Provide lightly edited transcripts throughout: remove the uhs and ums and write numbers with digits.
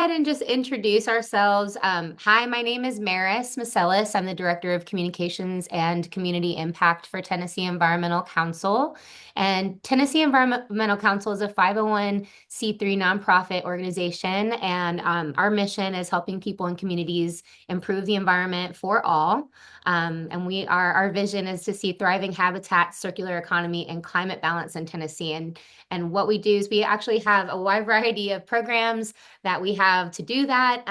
ahead and just introduce ourselves. Hi, my name is Maris Macelis. I'm the Director of Communications and Community Impact for Tennessee Environmental Council. And Tennessee Environmental Council is a 501c3 nonprofit organization, and our mission is helping people and communities improve the environment for all. And our vision is to see thriving habitats, circular economy, and climate balance in Tennessee. And what we do is we actually have a wide variety of programs that we have to do that,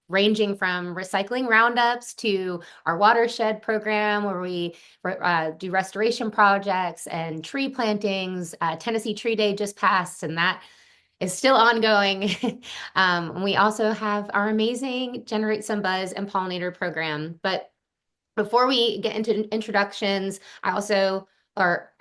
ranging from recycling roundups to our watershed program where we do restoration projects and tree plantings. Tennessee Tree Day just passed, and that is still ongoing. We also have our amazing Generate Some Buzz and Pollinator program. But before we get into introductions, I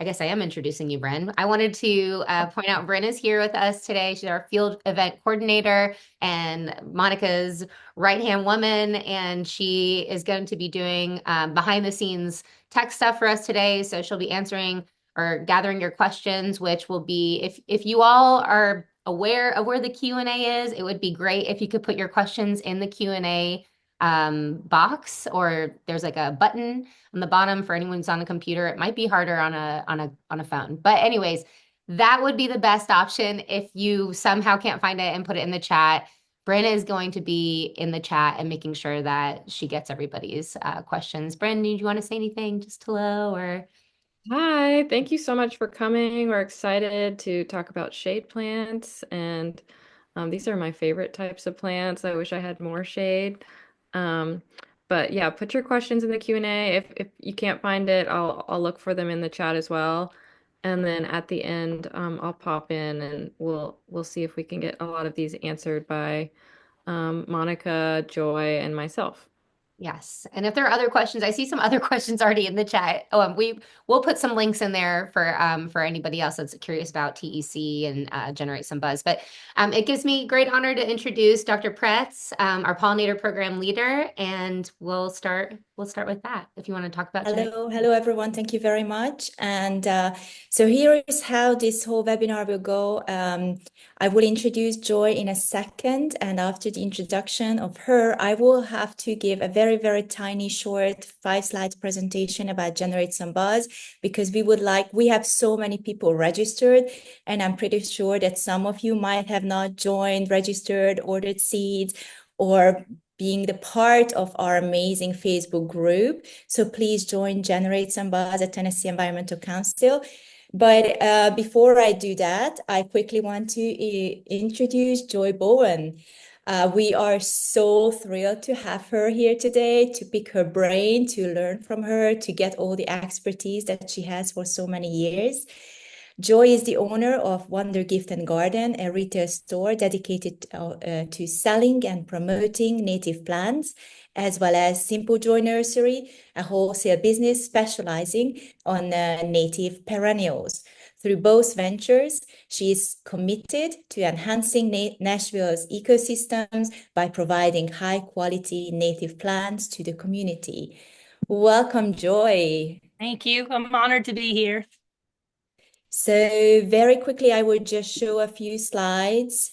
guess I am introducing you, Bryn. I wanted to point out Bryn is here with us today. She's our field event coordinator and Monica's right-hand woman, and she is going to be doing behind the scenes tech stuff for us today. So she'll be answering or gathering your questions, which will be, if you all are aware of where the Q&A is, it would be great if you could put your questions in the Q&A box, or there's like a button on the bottom for anyone who's on a computer. It might be harder on a phone. But anyways, that would be the best option. If you somehow can't find it and put it in the chat, Bryn is going to be in the chat and making sure that she gets everybody's questions. Bryn, do you want to say anything? Just hello or... Hi, thank you so much for coming. We're excited to talk about shade plants, and these are my favorite types of plants. I wish I had more shade. Um, but yeah, put your questions in the Q&A. If you can't find it, I'll look for them in the chat as well. And then at the end, I'll pop in and we'll see if we can get a lot of these answered by Monica, Joy, and myself. Yes. And if there are other questions, I see some other questions already in the chat. Oh, and we'll put some links in there for anybody else that's curious about TEC and Generate Some Buzz. But it gives me great honor to introduce Dr. Pretz, our pollinator program leader, and we'll start with that. If you want to talk about Generate. Hello everyone. Thank you very much. And so here is how this whole webinar will go. I will introduce Joy in a second, and after the introduction of her, I will have to give a very, very tiny, short 5-slide presentation about Generate Some Buzz, because we have so many people registered, and I'm pretty sure that some of you might have not joined, registered, ordered seeds, or being the part of our amazing Facebook group. So please join Generate Some Buzz at Tennessee Environmental Council. But before I do that, I quickly want to introduce Joy Boven. We are so thrilled to have her here today, to pick her brain, to learn from her, to get all the expertise that she has for so many years. Joy is the owner of Wonder Gift and Garden, a retail store dedicated to selling and promoting native plants, as well as Simple Joy Nursery, a wholesale business specializing on native perennials. Through both ventures, she is committed to enhancing Nashville's ecosystems by providing high-quality native plants to the community. Welcome, Joy. Thank you. I'm honored to be here. So very quickly, I will just show a few slides.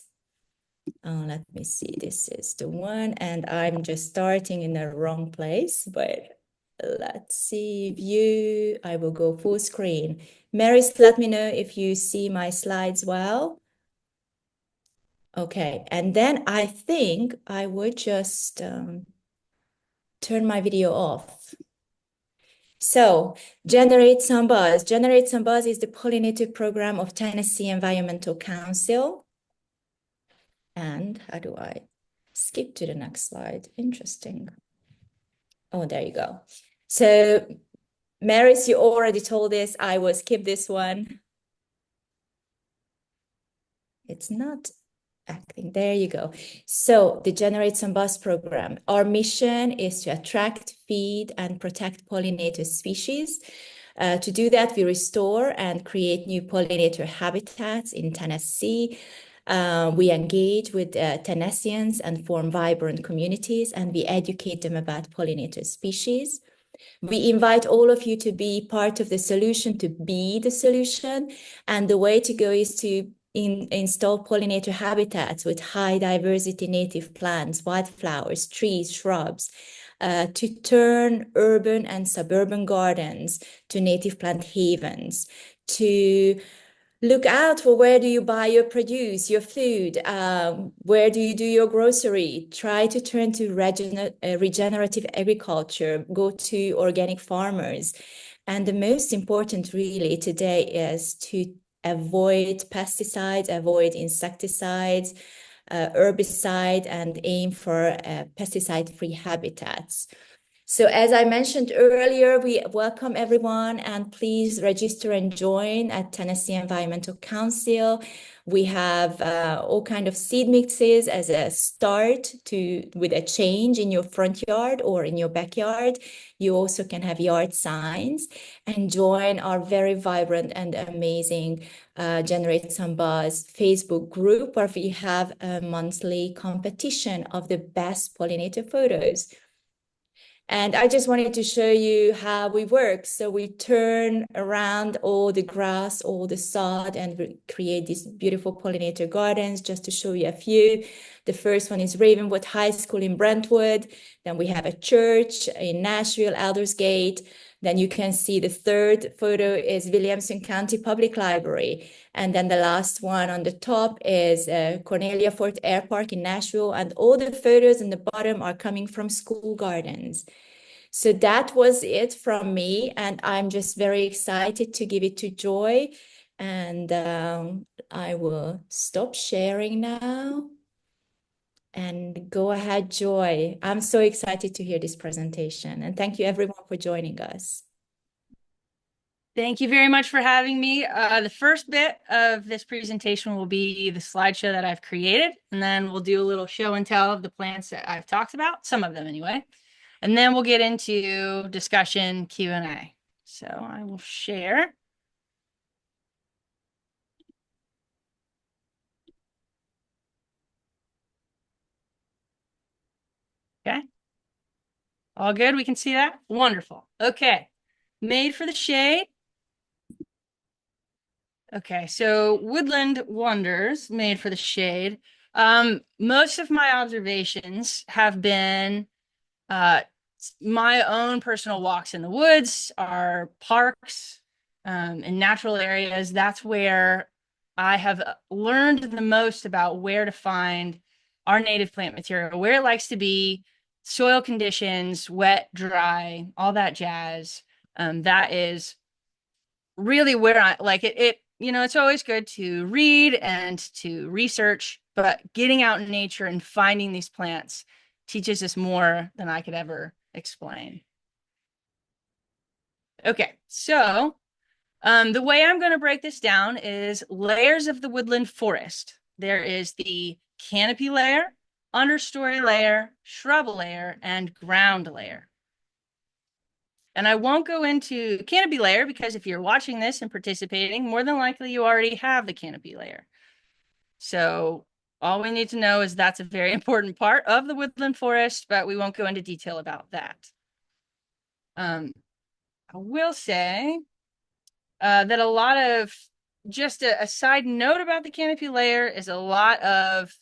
Let me see, this is the one, and I'm just starting in the wrong place, but let's see, view, I will go full screen. Maris, let me know if you see my slides well. Okay, and then I think I would just turn my video off. So Generate Some Buzz. Generate Some Buzz is the pollinator program of Tennessee Environmental Council. And how do I skip to the next slide? Interesting. Oh, there you go. So Maris, you already told this. I will skip this one. It's not acting. There you go. So the Generate Some Buzz program, our mission is to attract, feed, and protect pollinator species. To do that, we restore and create new pollinator habitats in Tennessee. We engage with Tennesseans and form vibrant communities, and we educate them about pollinator species. We invite all of you to be part of the solution, to be the solution. And the way to go is to install pollinator habitats with high diversity native plants, wildflowers, trees, shrubs, to turn urban and suburban gardens to native plant havens, to look out for where do you buy your produce, your food, where do you do your grocery, try to turn to regenerative agriculture, go to organic farmers. And the most important really today is to avoid pesticides, avoid insecticides, herbicide, and aim for pesticide-free habitats. So as I mentioned earlier, we welcome everyone, and please register and join at Tennessee Environmental Council. We have all kind of seed mixes as a start with a change in your front yard or in your backyard. You also can have yard signs and join our very vibrant and amazing Generate Some Buzz Facebook group, where we have a monthly competition of the best pollinator photos. And I just wanted to show you how we work. So we turn around all the grass, all the sod, and we create these beautiful pollinator gardens. Just to show you a few. The first one is Ravenwood High School in Brentwood. Then we have a church in Nashville, Aldersgate. Then you can see the third photo is Williamson County Public Library. And then the last one on the top is Cornelia Fort Air Park in Nashville. And all the photos in the bottom are coming from school gardens. So that was it from me. And I'm just very excited to give it to Joy. And I will stop sharing now. And go ahead, Joy. I'm so excited to hear this presentation. And thank you everyone for joining us. Thank you very much for having me. The first bit of this presentation will be the slideshow that I've created, and then we'll do a little show and tell of the plants that I've talked about, some of them anyway. And then we'll get into discussion Q&A. So I will share. Okay. All good? We can see that? Wonderful. Okay. Made for the shade. Okay, so Woodland Wonders, made for the shade. Most of my observations have been my own personal walks in the woods, our parks, and natural areas. That's where I have learned the most about where to find our native plant material, where it likes to be, soil conditions, wet, dry, all that jazz. That is really where I like it. You know, it's always good to read and to research, but getting out in nature and finding these plants teaches us more than I could ever explain. Okay, so the way I'm going to break this down is layers of the woodland forest. There is the canopy layer, understory layer, shrub layer, and ground layer. And I won't go into the canopy layer because if you're watching this and participating, more than likely you already have the canopy layer. So all we need to know is that's a very important part of the woodland forest, but we won't go into detail about that. I will say that a lot of, just a side note about the canopy layer is a lot of,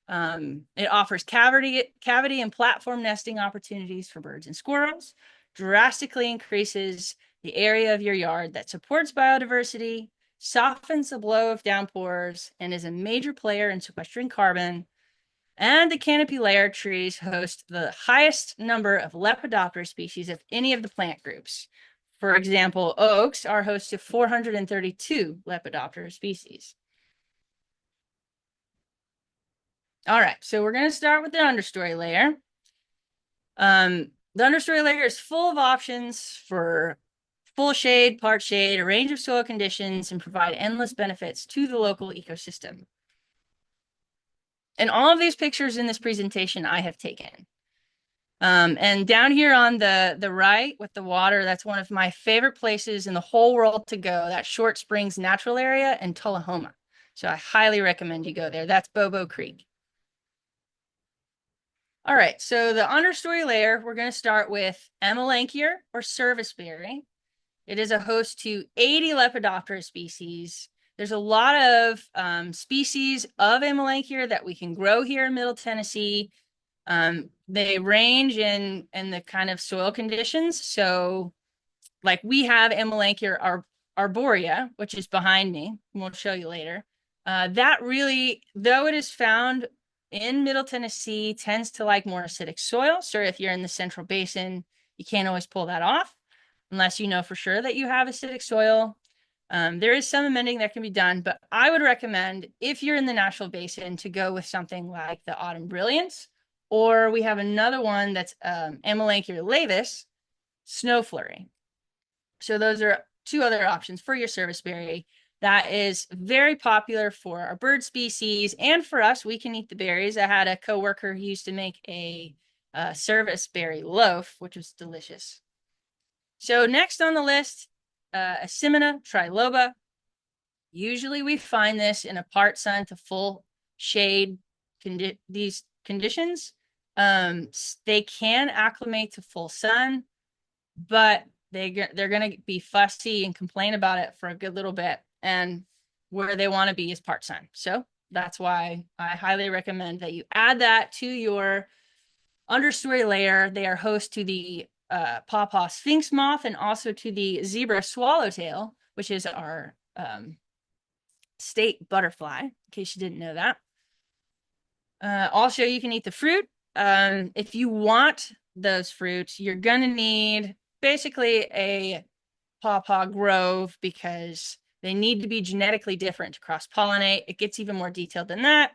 it offers cavity and platform nesting opportunities for birds and squirrels, drastically increases the area of your yard that supports biodiversity, softens the blow of downpours, and is a major player in sequestering carbon. And the canopy layer trees host the highest number of Lepidoptera species of any of the plant groups. For example, oaks are host to 432 Lepidoptera species. All right, so we're going to start with the understory layer. The understory layer is full of options for full shade, part shade, a range of soil conditions, and provide endless benefits to the local ecosystem. And all of these pictures in this presentation I have taken. And down here on the right with the water, that's one of my favorite places in the whole world to go, that Short Springs Natural Area in Tullahoma. So I highly recommend you go there. That's Bobo Creek. All right, so the understory layer, we're going to start with Amelanchier or serviceberry. It is a host to 80 Lepidoptera species, There's a lot of species of Amelanchier that we can grow here in Middle Tennessee. They range in the kind of soil conditions. So like we have Amelanchier arborea, which is behind me, and we'll show you later. That really, though it is found in Middle Tennessee, tends to like more acidic soil. So if you're in the Central Basin, you can't always pull that off unless you know for sure that you have acidic soil. There is some amending that can be done, but I would recommend if you're in the Nashville Basin to go with something like the Autumn Brilliance, or we have another one that's Amelanchier laevis, Snow Flurry. So those are two other options for your service berry. That is very popular for our bird species and for us. We can eat the berries. I had a coworker who used to make a service berry loaf, which was delicious. So next on the list, Asimina triloba. Usually we find this in a part sun to full shade these conditions. They can acclimate to full sun, but they're going to be fussy and complain about it for a good little bit. And where they want to be is part sun. So that's why I highly recommend that you add that to your understory layer. They are host to the pawpaw sphinx moth and also to the zebra swallowtail, which is our state butterfly, in case you didn't know that. Also, you can eat the fruit. If you want those fruits, you're going to need basically a pawpaw grove because they need to be genetically different to cross-pollinate. It gets even more detailed than that.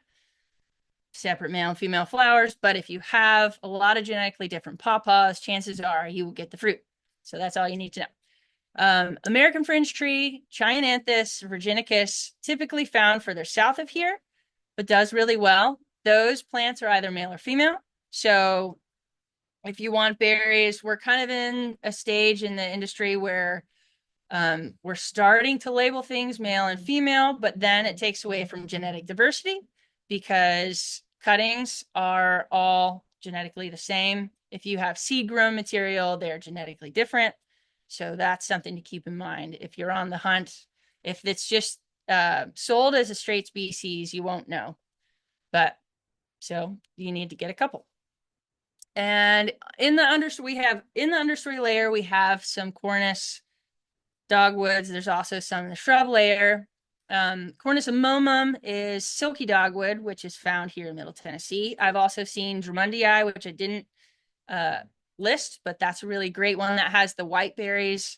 Separate male and female flowers, but if you have a lot of genetically different pawpaws, chances are you will get the fruit. So that's all you need to know. American fringe tree, Chionanthus virginicus, typically found further south of here, but does really well. Those plants are either male or female. So if you want berries, we're kind of in a stage in the industry where we're starting to label things male and female, but then it takes away from genetic diversity because cuttings are all genetically the same. If you have seed grown material, they're genetically different. So that's something to keep in mind if you're on the hunt. If it's just sold as a straight species, you won't know. But so you need to get a couple. And in the understory layer, we have some cornus dogwoods. There's also some in the shrub layer. Cornus amomum is silky dogwood, which is found here in Middle Tennessee. I've also seen Drummondii, which I didn't list, but that's a really great one that has the white berries.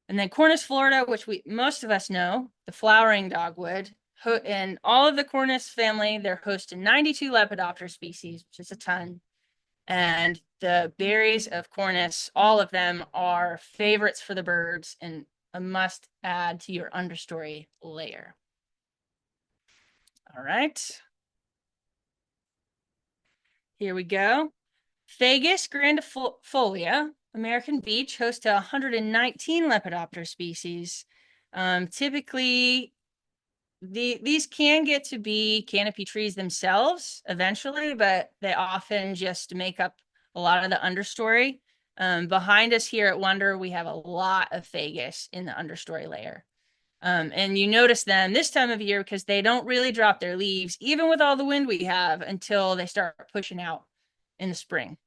And then Cornus florida, which most of us know, the flowering dogwood. In all of the Cornus family, they're host to 92 Lepidoptera species, which is a ton. And the berries of Cornus, all of them are favorites for the birds and a must add to your understory layer. All right. Here we go. Fagus grandifolia, American beech, hosts to 119 Lepidoptera species. Typically, these can get to be canopy trees themselves eventually, but they often just make up a lot of the understory. Behind us here at Wonder, we have a lot of fagus in the understory layer. And you notice them this time of year because they don't really drop their leaves, even with all the wind we have, until they start pushing out in the spring.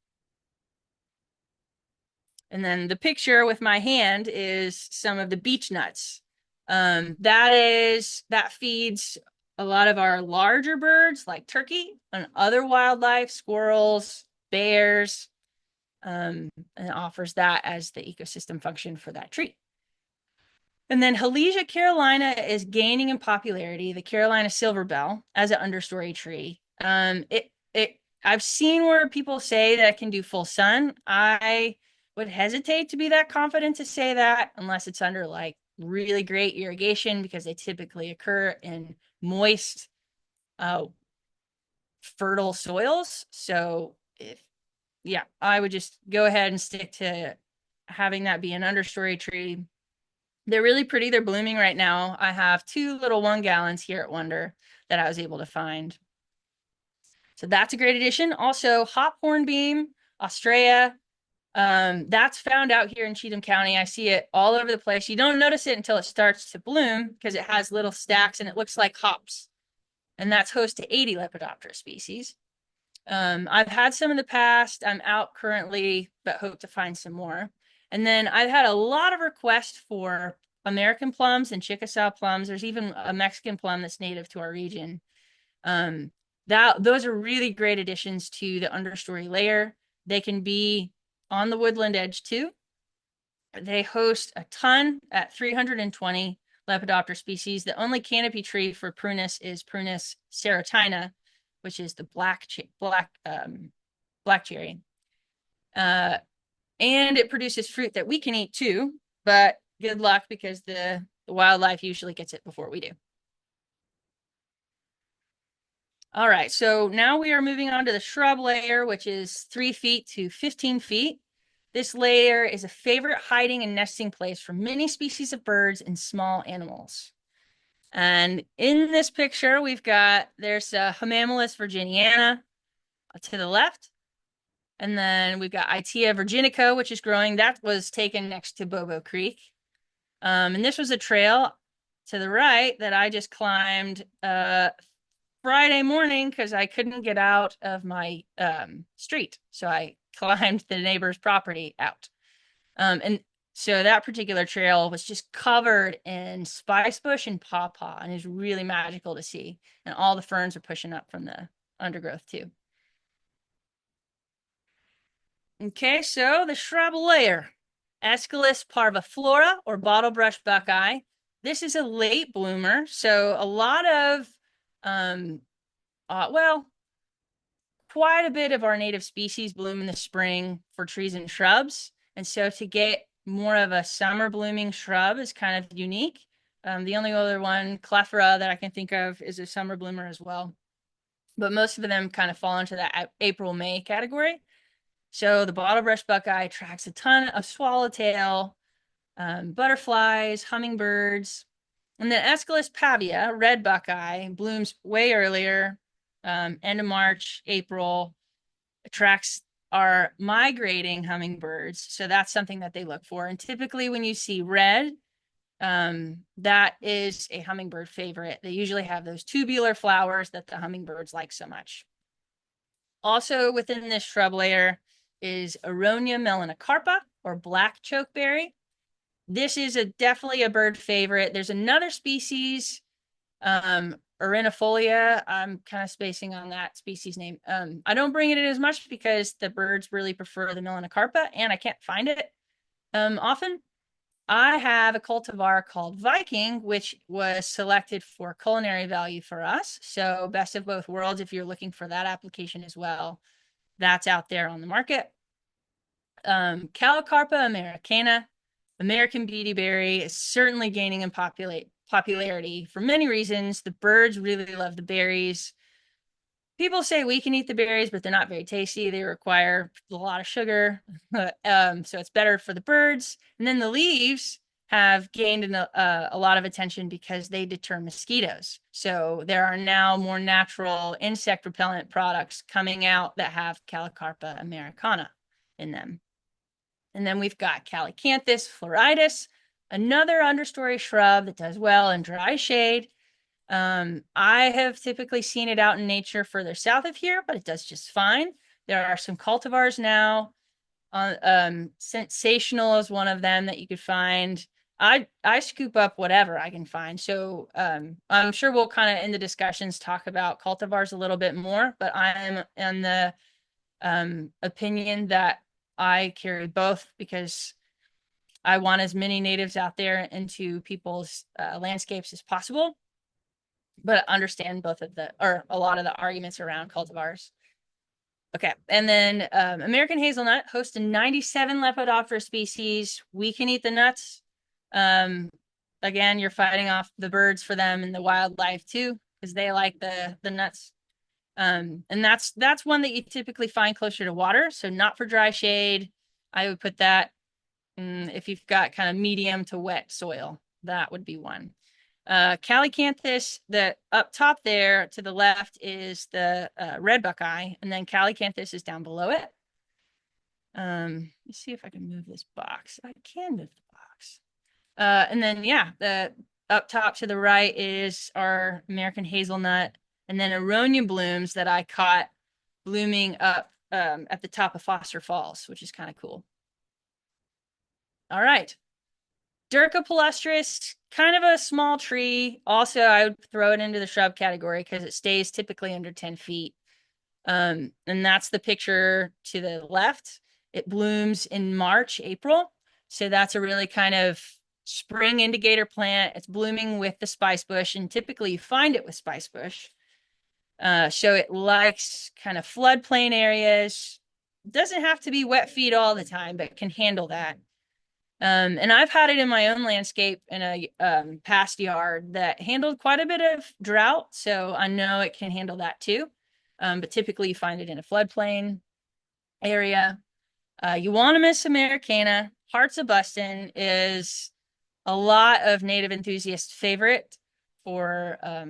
And then the picture with my hand is some of the beech nuts. That feeds a lot of our larger birds like turkey and other wildlife, squirrels, bears, and offers that as the ecosystem function for that tree. And then Halesia carolina is gaining in popularity, the Carolina silverbell, as an understory tree. I've seen where people say that it can do full sun. I would hesitate to be that confident to say that unless it's under like really great irrigation, because they typically occur in moist, fertile soils. So I would just go ahead and stick to having that be an understory tree. They're really pretty. They're blooming right now. I have 2 little 1 gallons here at Wonder that I was able to find. So that's a great addition. Also, hop hornbeam, Australia, That's found out here in Cheatham County. I see it all over the place. You don't notice it until it starts to bloom because it has little stacks and it looks like hops. And that's host to 80 Lepidoptera species. I've had some in the past. I'm out currently, but hope to find some more. And then I've had a lot of requests for American plums and Chickasaw plums. There's even a Mexican plum that's native to our region. Those are really great additions to the understory layer. They can be on the woodland edge too. They host a ton at 320 Lepidoptera species. The only canopy tree for Prunus is Prunus serotina, which is the black cherry. And it produces fruit that we can eat too, but good luck because the wildlife usually gets it before we do. All right, so now we are moving on to the shrub layer, which is 3 feet to 15 feet. This layer is a favorite hiding and nesting place for many species of birds and small animals. And in this picture, there's Hamamelis virginiana to the left. And then we've got Itea virginica, which is growing. That was taken next to Bobo Creek. And this was a trail to the right that I just climbed Friday morning because I couldn't get out of my street. So I climbed the neighbor's property out. And so that particular trail was just covered in spice bush and pawpaw and is really magical to see. And all the ferns are pushing up from the undergrowth too. Okay, so the shrub layer, Aesculus parviflora or bottlebrush buckeye. This is a late bloomer, so a lot of, quite a bit of our native species bloom in the spring for trees and shrubs. And so to get more of a summer blooming shrub is kind of unique. The only other one, Clefera, that I can think of is a summer bloomer as well. But most of them kind of fall into that April-May category. So the bottlebrush buckeye attracts a ton of swallowtail, butterflies, hummingbirds. And then Aesculus pavia, red buckeye, blooms way earlier, end of March, April, attracts our migrating hummingbirds. So that's something that they look for. And typically when you see red, that is a hummingbird favorite. They usually have those tubular flowers that the hummingbirds like so much. Also within this shrub layer is Aronia melanocarpa or black chokeberry. This is definitely a bird favorite. There's another species, Arenifolia. I'm kind of spacing on that species name. I don't bring it in as much because the birds really prefer the melanocarpa and I can't find it often. I have a cultivar called Viking, which was selected for culinary value for us. So best of both worlds, if you're looking for that application as well, that's out there on the market. Calocarpa americana, American beautyberry, is certainly gaining in popularity for many reasons. The birds really love the berries. People say we can eat the berries, but they're not very tasty. They require a lot of sugar. So it's better for the birds. And then the leaves have gained a lot of attention because they deter mosquitoes. So there are now more natural insect repellent products coming out that have Calocarpa americana in them. And then we've got Calycanthus floridus, another understory shrub that does well in dry shade. I have typically seen it out in nature further south of here, but it does just fine. There are some cultivars now. Sensational is one of them that you could find. I scoop up whatever I can find. So I'm sure we'll kind of in the discussions talk about cultivars a little bit more, but I'm in the opinion that I carry both because I want as many natives out there into people's landscapes as possible, but understand a lot of the arguments around cultivars. Okay, and then American hazelnut hosts 97 Lepidoptera species. We can eat the nuts. Again, you're fighting off the birds for them and the wildlife too, because they like the nuts. And that's one that you typically find closer to water, so not for dry shade. I would put that if you've got kind of medium to wet soil, that would be one. Calycanthus, the up top there to the left is the red buckeye, and then Calycanthus is down below it. Let's see if I can move this box. I can move the box. And then, yeah, the up top to the right is our American hazelnut, and then aronia blooms that I caught blooming up at the top of Foster Falls, which is kind of cool. All right. Durca palustris, kind of a small tree. Also, I would throw it into the shrub category because it stays typically under 10 feet. And that's the picture to the left. It blooms in March, April. So that's a really kind of spring indicator plant. It's blooming with the spice bush, and typically you find it with spice bush. So it likes kind of floodplain areas. Doesn't have to be wet feet all the time, but can handle that. And I've had it in my own landscape in a past yard that handled quite a bit of drought. So I know it can handle that too. But typically you find it in a floodplain area. Euonymus americana, Hearts of Buston, is a lot of native enthusiasts' favorite for a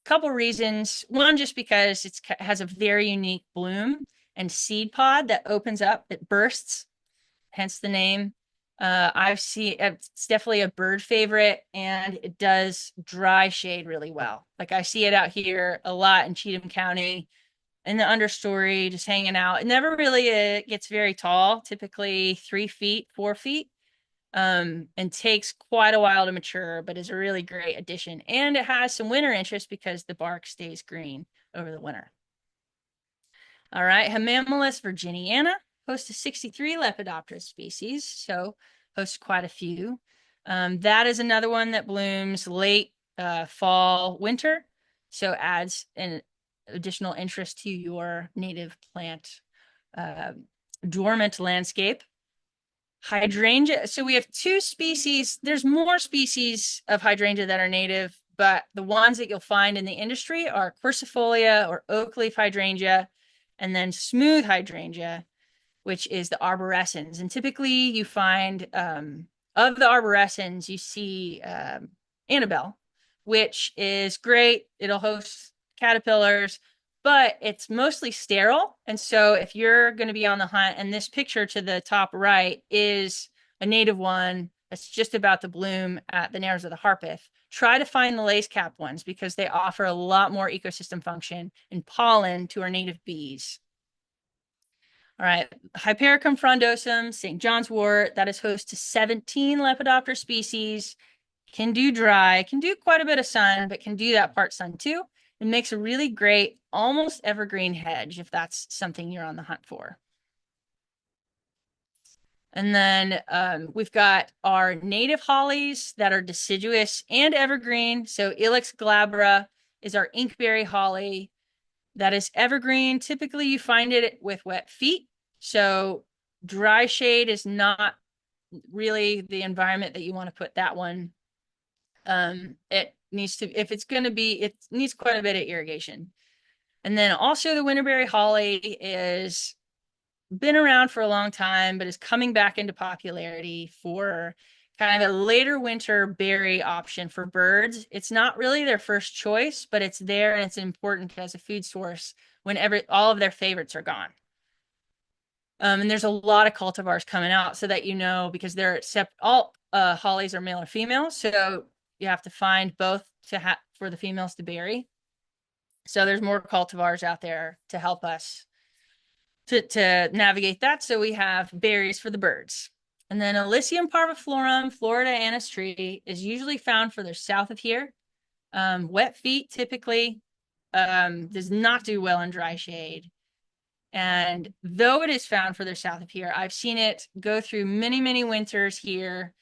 couple reasons. One, just because it has a very unique bloom and seed pod that opens up, it bursts, hence the name. I've seen it's definitely a bird favorite, and it does dry shade really well. Like I see it out here a lot in Cheatham County in the understory, just hanging out. It never really gets very tall, typically 3 feet, 4 feet, and takes quite a while to mature, but is a really great addition. And it has some winter interest because the bark stays green over the winter. All right, Hamamelis virginiana hosts 63 Lepidopterous species, so hosts quite a few. That is another one that blooms late fall, winter, so adds an additional interest to your native plant dormant landscape. Hydrangea, so we have 2 species. There's more species of hydrangea that are native, but the ones that you'll find in the industry are quercifolia or oak leaf hydrangea, and then smooth hydrangea, which is the arborescens. And typically you find of the arborescens, you see Annabelle, which is great. It'll host caterpillars, but it's mostly sterile. And so if you're going to be on the hunt, and this picture to the top right is a native one that's just about to bloom at the Narrows of the Harpeth, try to find the lace cap ones because they offer a lot more ecosystem function and pollen to our native bees. All right, Hypericum frondosum, St. John's wort, that is host to 17 Lepidopter species, can do dry, can do quite a bit of sun, but can do that part sun too. It makes a really great, almost evergreen hedge if that's something you're on the hunt for. And then we've got our native hollies that are deciduous and evergreen. So Ilex glabra is our inkberry holly that is evergreen. Typically you find it with wet feet. So dry shade is not really the environment that you want to put that one. It needs to, if it's going to be, it needs quite a bit of irrigation. And then also the winterberry holly is been around for a long time, but is coming back into popularity for kind of a later winter berry option for birds. It's not really their first choice, but it's there and it's important as a food source whenever all of their favorites are gone. And there's a lot of cultivars coming out so that you know, because they're all hollies are male or female, so you have to find both to for the females to berry. So there's more cultivars out there to help us to navigate that. So we have berries for the birds. And then Alyssium parviflorum, Florida anise tree, is usually found further south of here. Wet feet typically does not do well in dry shade. And though it is found further south of here, I've seen it go through many, many winters here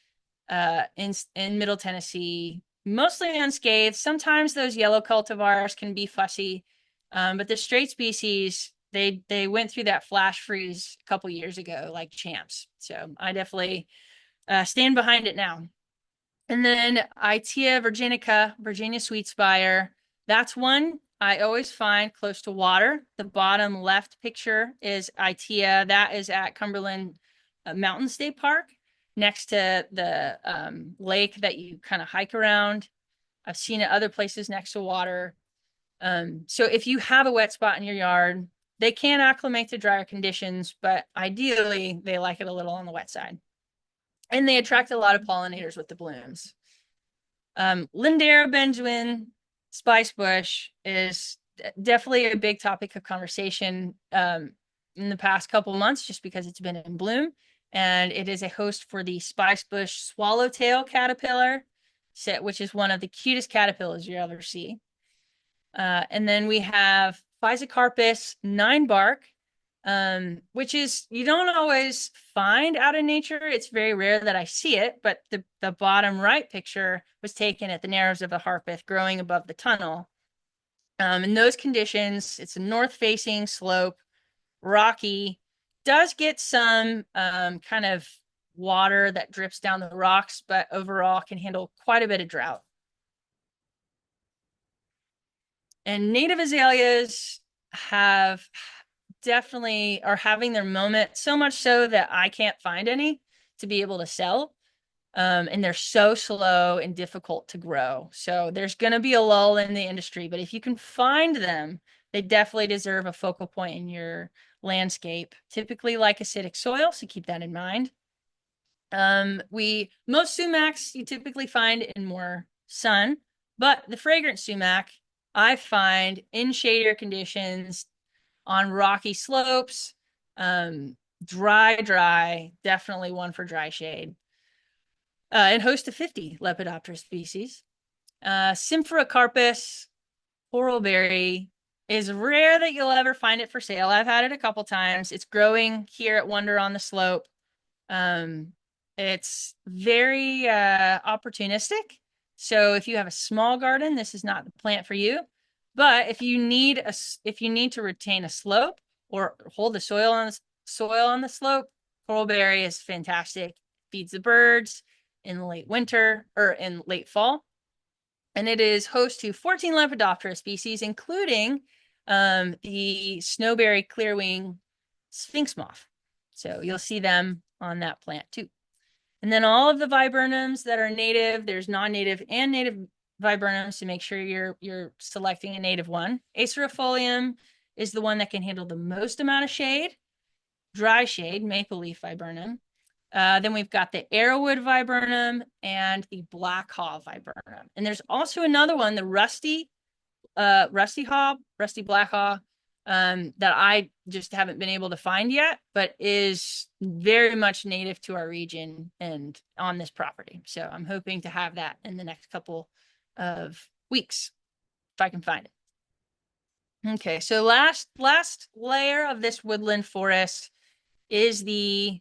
in Middle Tennessee, mostly unscathed. Sometimes those yellow cultivars can be fussy, but the straight species, they went through that flash freeze a couple years ago like champs. So I definitely stand behind it now. And then Itea virginica, Virginia sweetspire. That's one I always find close to water. The bottom left picture is Itea. That is at Cumberland Mountain State Park, next to the lake that you kind of hike around. I've seen it other places next to water. So if you have a wet spot in your yard, they can acclimate to drier conditions, but ideally they like it a little on the wet side. And they attract a lot of pollinators with the blooms. Lindera benjoin spice bush is definitely a big topic of conversation in the past couple months, just because it's been in bloom. And it is a host for the spice bush swallowtail caterpillar, which is one of the cutest caterpillars you ever see. And then we have Physocarpus 9-bark, which is, you don't always find out in nature. It's very rare that I see it, but the bottom right picture was taken at the Narrows of the Harpeth, growing above the tunnel. In those conditions, it's a north-facing slope, rocky, does get some kind of water that drips down the rocks, but overall can handle quite a bit of drought. And native azaleas have definitely are having their moment, so much so that I can't find any to be able to sell. And they're so slow and difficult to grow. So there's going to be a lull in the industry, but if you can find them, they definitely deserve a focal point in your landscape, typically like acidic soil. So keep that in mind. Most sumacs you typically find in more sun, but the fragrant sumac I find in shadier conditions on rocky slopes, dry, definitely one for dry shade. And host to 50 Lepidoptera species. Symphoracarpus whorlberry is rare that you'll ever find it for sale. I've had it a couple times. It's growing here at Wonder on the Slope. It's very opportunistic. So if you have a small garden, this is not the plant for you. But if you need to retain a slope or hold the soil on the slope, whorlberry is fantastic. Feeds the birds in late winter or in late fall. And it is host to 14 Lepidoptera species, including the snowberry clearwing sphinx moth. So you'll see them on that plant too. And then all of the viburnums that are native, there's non-native and native viburnums to make sure you're selecting a native one. Acerifolium is the one that can handle the most amount of shade, dry shade, maple leaf viburnum. Then we've got the arrowwood viburnum and the black haw viburnum. And there's also another one, the rusty black haw, that I just haven't been able to find yet, but is very much native to our region and on this property. So I'm hoping to have that in the next couple of weeks, if I can find it. Okay, so last layer of this woodland forest is the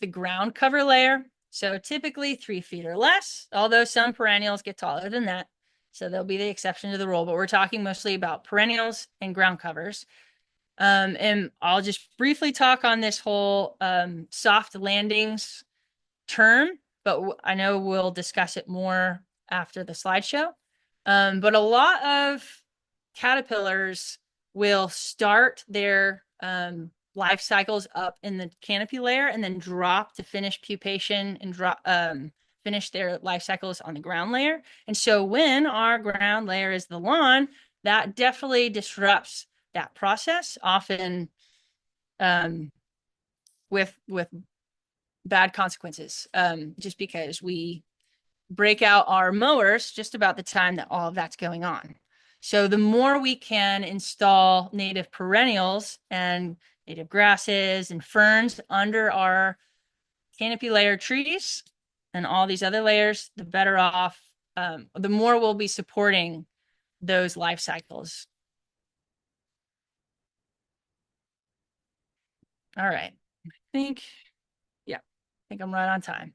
ground cover layer. So typically 3 feet or less, although some perennials get taller than that. So they'll be the exception to the rule, but we're talking mostly about perennials and ground covers. And I'll just briefly talk on this whole soft landings term, but I know we'll discuss it more after the slideshow. But a lot of caterpillars will start their life cycles up in the canopy layer and then drop to finish pupation and finish their life cycles on the ground layer. And so when our ground layer is the lawn, that definitely disrupts that process, often with bad consequences, just because we break out our mowers just about the time that all of that's going on. So the more we can install native perennials and native grasses and ferns under our canopy layer trees and all these other layers, the better off, the more we'll be supporting those life cycles. All right, I think I'm right on time.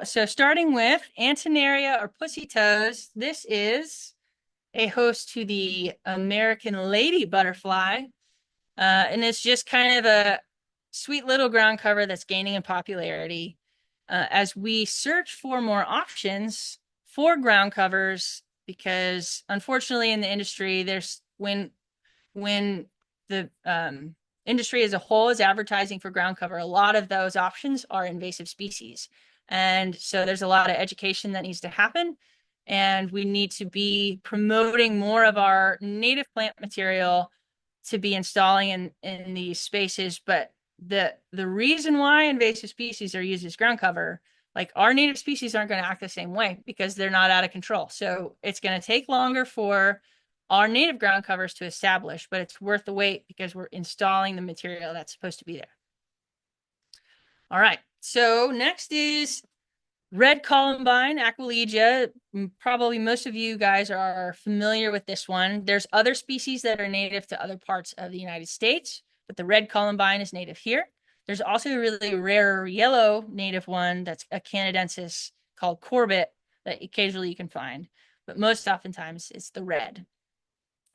So starting with Antenaria or pussy toes, this is a host to the American lady butterfly. And it's just kind of a sweet little ground cover that's gaining in popularity. As we search for more options for ground covers, because unfortunately in the industry, when the industry as a whole is advertising for ground cover, a lot of those options are invasive species. And so there's a lot of education that needs to happen. and we need to be promoting more of our native plant material to be installing in these spaces. But the reason why invasive species are used as ground cover, like our native species aren't going to act the same way because they're not out of control. So it's going to take longer for our native ground covers to establish, but it's worth the wait because we're installing the material that's supposed to be there. All right, so next is red columbine, Aquilegia. Probably most of you guys are familiar with this one. There's other species that are native to other parts of the United States, but the red columbine is native here. There's also a really rare yellow native one that's a canadensis called Corbett that occasionally you can find, but most oftentimes it's the red.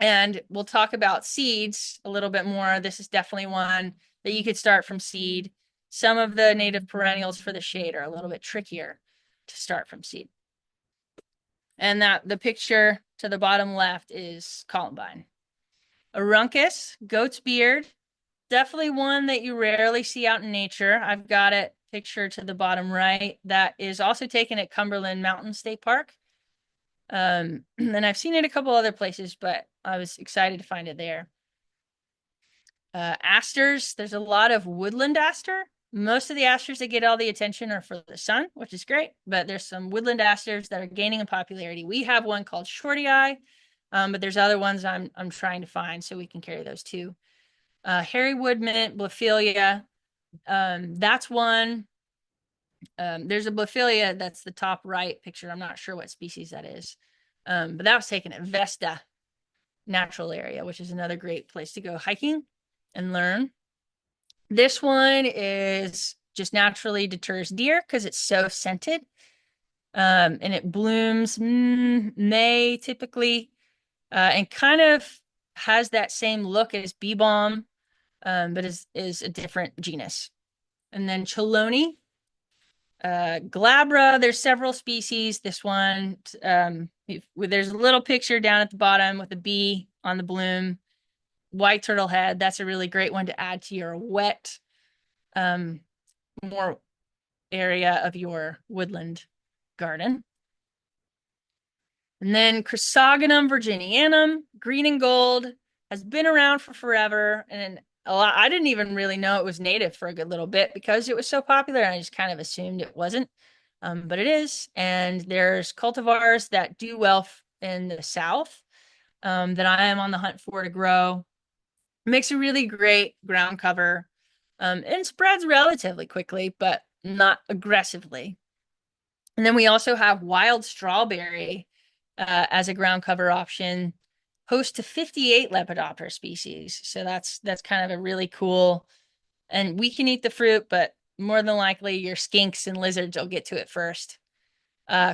And we'll talk about seeds a little bit more. This is definitely one that you could start from seed. Some of the native perennials for the shade are a little bit trickier to start from seed. And that the picture to the bottom left is columbine. Aruncus, goat's beard, definitely one that you rarely see out in nature. I've got it picture to the bottom right that is also taken at Cumberland Mountain State Park. And I've seen it a couple other places, but I was excited to find it there. Asters, there's a lot of woodland aster. Most of the asters that get all the attention are for the sun, which is great, but there's some woodland asters that are gaining in popularity. We have one called shorty eye, but there's other ones I'm trying to find so we can carry those too. Hairy woodmint, Blophilia, that's one. There's a Blophilia that's the top right picture. I'm not sure what species that is, but that was taken at Vesta Natural Area, which is another great place to go hiking and learn. This one is just naturally deters deer because it's so scented. And it blooms May typically, and kind of has that same look as bee balm, but is a different genus. And then Chelone, glabra, there's several species. This one, there's a little picture down at the bottom with a bee on the bloom. White turtle head, that's a really great one to add to your wet, more area of your woodland garden. And then Chrysogonum virginianum, green and gold, has been around for forever. And I didn't even really know it was native for a good little bit because it was so popular. And I just kind of assumed it wasn't, but it is. And there's cultivars that do well in the South that I am on the hunt for to grow. Makes a really great ground cover, and spreads relatively quickly, but not aggressively. And then we also have wild strawberry as a ground cover option, host to 58 Lepidoptera species. So that's kind of a really cool, and we can eat the fruit, but more than likely your skinks and lizards will get to it first.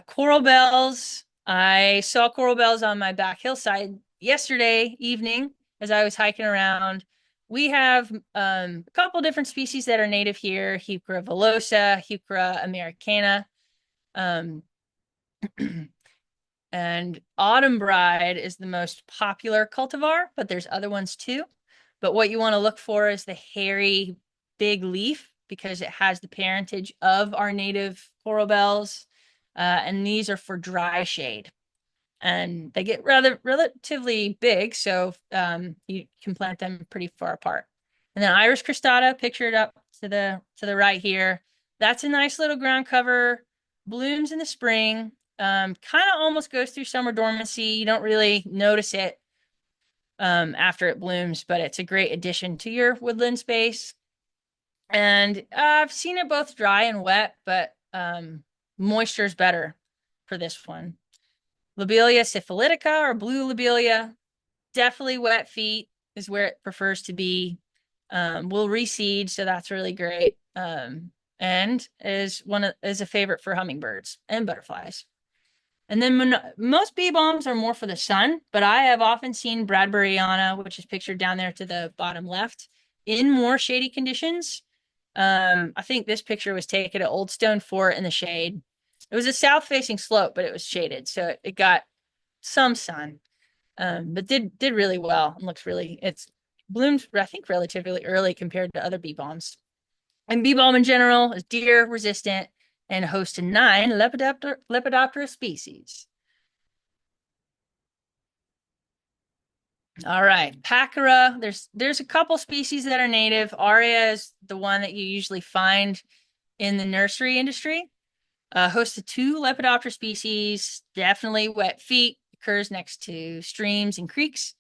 Coral bells. I saw coral bells on my back hillside yesterday evening as I was hiking around. We have a couple different species that are native here: Heuchera villosa, Heuchera americana, and autumn bride is the most popular cultivar, but there's other ones too. But what you want to look for is the hairy big leaf because it has the parentage of our native coral bells, and these are for dry shade. And they get relatively big, so you can plant them pretty far apart. And then Iris cristata, pictured up to the right here. That's a nice little ground cover. Blooms in the spring. Kind of almost goes through summer dormancy. You don't really notice it after it blooms, but it's a great addition to your woodland space. And I've seen it both dry and wet, but moisture is better for this one. Lobelia syphilitica or blue lobelia, definitely wet feet is where it prefers to be. Will reseed, so that's really great. And is a favorite for hummingbirds and butterflies. And then most bee balms are more for the sun, but I have often seen Bradburyana, which is pictured down there to the bottom left, in more shady conditions. I think this picture was taken at Old Stone Fort in the shade. It was a south-facing slope, but it was shaded, so it got some sun, but did really well and looks really. It's bloomed, I think, relatively early compared to other bee balms. And bee balm in general is deer resistant and hosts to 9 Lepidoptera species. All right, Pachyra. There's a couple species that are native. Aria is the one that you usually find in the nursery industry. Host to 2 Lepidoptera species, definitely wet feet, occurs next to streams and creeks.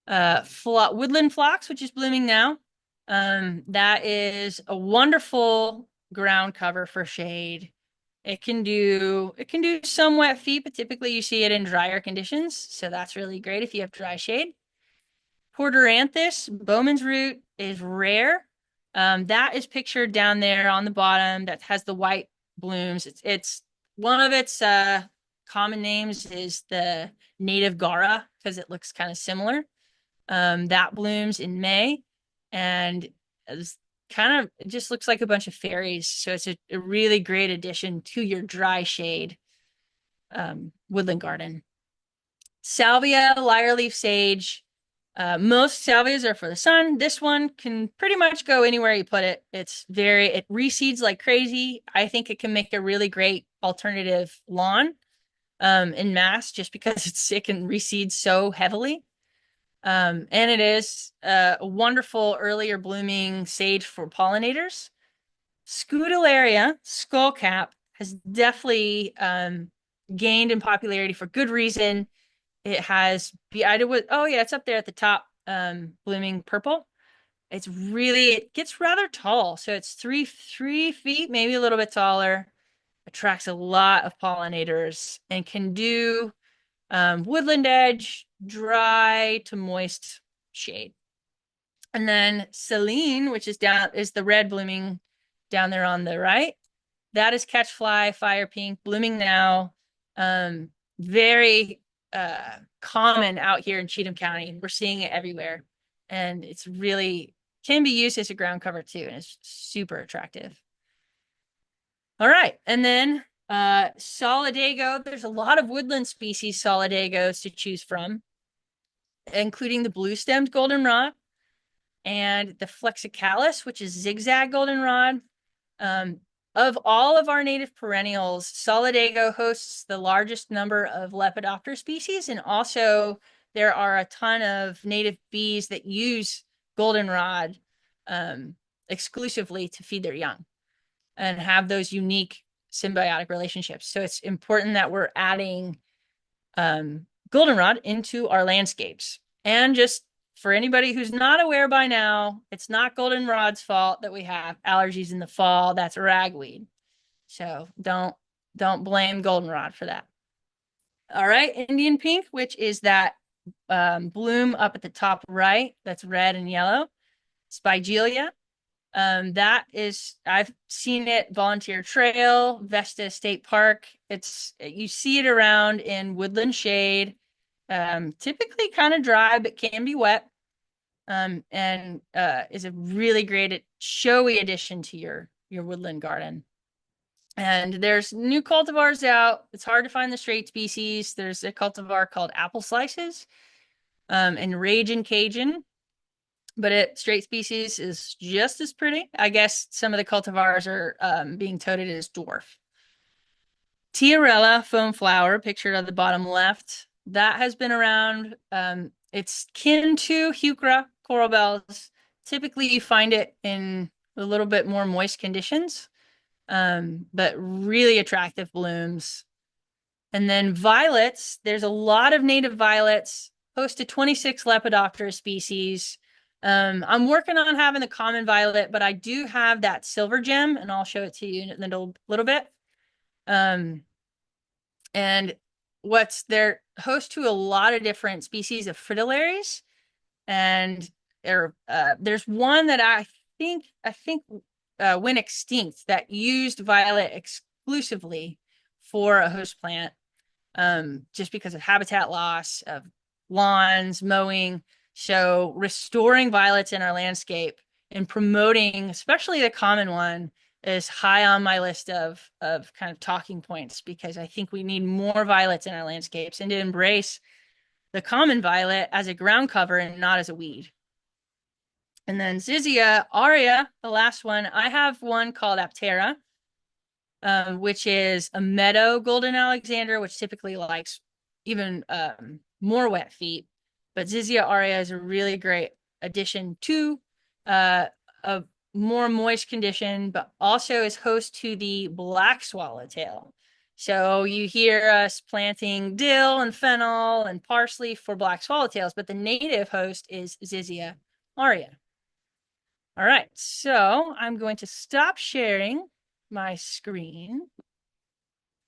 Woodland phlox, which is blooming now. That is a wonderful ground cover for shade. It can do some wet feet, but typically you see it in drier conditions. So that's really great if you have dry shade. Porteranthus, Bowman's root, is rare. That is pictured down there on the bottom that has the white blooms. It's one of its common names is the native Gara because it looks kind of similar. That blooms in May, and it's it just looks like a bunch of fairies. So it's a really great addition to your dry shade woodland garden. Salvia, lyre-leaf sage. Most salvias are for the sun. This one can pretty much go anywhere you put it. It reseeds like crazy. I think it can make a really great alternative lawn in mass just because it can reseed so heavily. And it is a wonderful earlier blooming sage for pollinators. Scutellaria, skullcap, has definitely gained in popularity for good reason. It has it's up there at the top, blooming purple. It gets rather tall. So it's three feet, maybe a little bit taller. Attracts a lot of pollinators and can do woodland edge, dry to moist shade. And then Celine, which is the red blooming down there on the right. That is catchfly, fire pink, blooming now. Very common out here in Cheatham County. We're seeing it everywhere. And it's really can be used as a ground cover too. And it's super attractive. All right. And then Solidago. There's a lot of woodland species Solidagos to choose from, including the blue-stemmed goldenrod and the flexicalis, which is zigzag goldenrod. Of all of our native perennials, Solidago hosts the largest number of Lepidoptera species, and also there are a ton of native bees that use goldenrod exclusively to feed their young and have those unique symbiotic relationships. So it's important that we're adding goldenrod into our landscapes. And just for anybody who's not aware by now, it's not goldenrod's fault that we have allergies in the fall. That's ragweed. So don't blame goldenrod for that. All right, Indian pink, which is that bloom up at the top right, that's red and yellow. Spigelia. I've seen it Volunteer Trail, Vesta State Park. You see it around in woodland shade, typically kind of dry, but can be wet. And is a really great showy addition to your woodland garden. And there's new cultivars out. It's hard to find the straight species. There's a cultivar called Apple Slices, and Ragin' Cajun. But straight species is just as pretty. I guess some of the cultivars are being touted as dwarf. Tiarella foam flower, pictured at the bottom left. That has been around. It's kin to Heuchera coral bells. Typically, you find it in a little bit more moist conditions, but really attractive blooms. And then violets. There's a lot of native violets. Host to 26 Lepidoptera species. I'm working on having the common violet, but I do have that silver gem, and I'll show it to you in a little bit. And they're host to a lot of different species of fritillaries, and there's one that I think went extinct that used violet exclusively for a host plant, just because of habitat loss, of lawns, mowing. So restoring violets in our landscape and promoting, especially the common one, is high on my list of kind of talking points, because I think we need more violets in our landscapes and to embrace the common violet as a ground cover and not as a weed. And then Zizia, Aria, the last one, I have one called Aptera, which is a meadow golden Alexander, which typically likes even more wet feet. but Zizia aurea is a really great addition to a more moist condition, but also is host to the black swallowtail. So you hear us planting dill and fennel and parsley for black swallowtails, but the native host is Zizia aurea. All right, so I'm going to stop sharing my screen.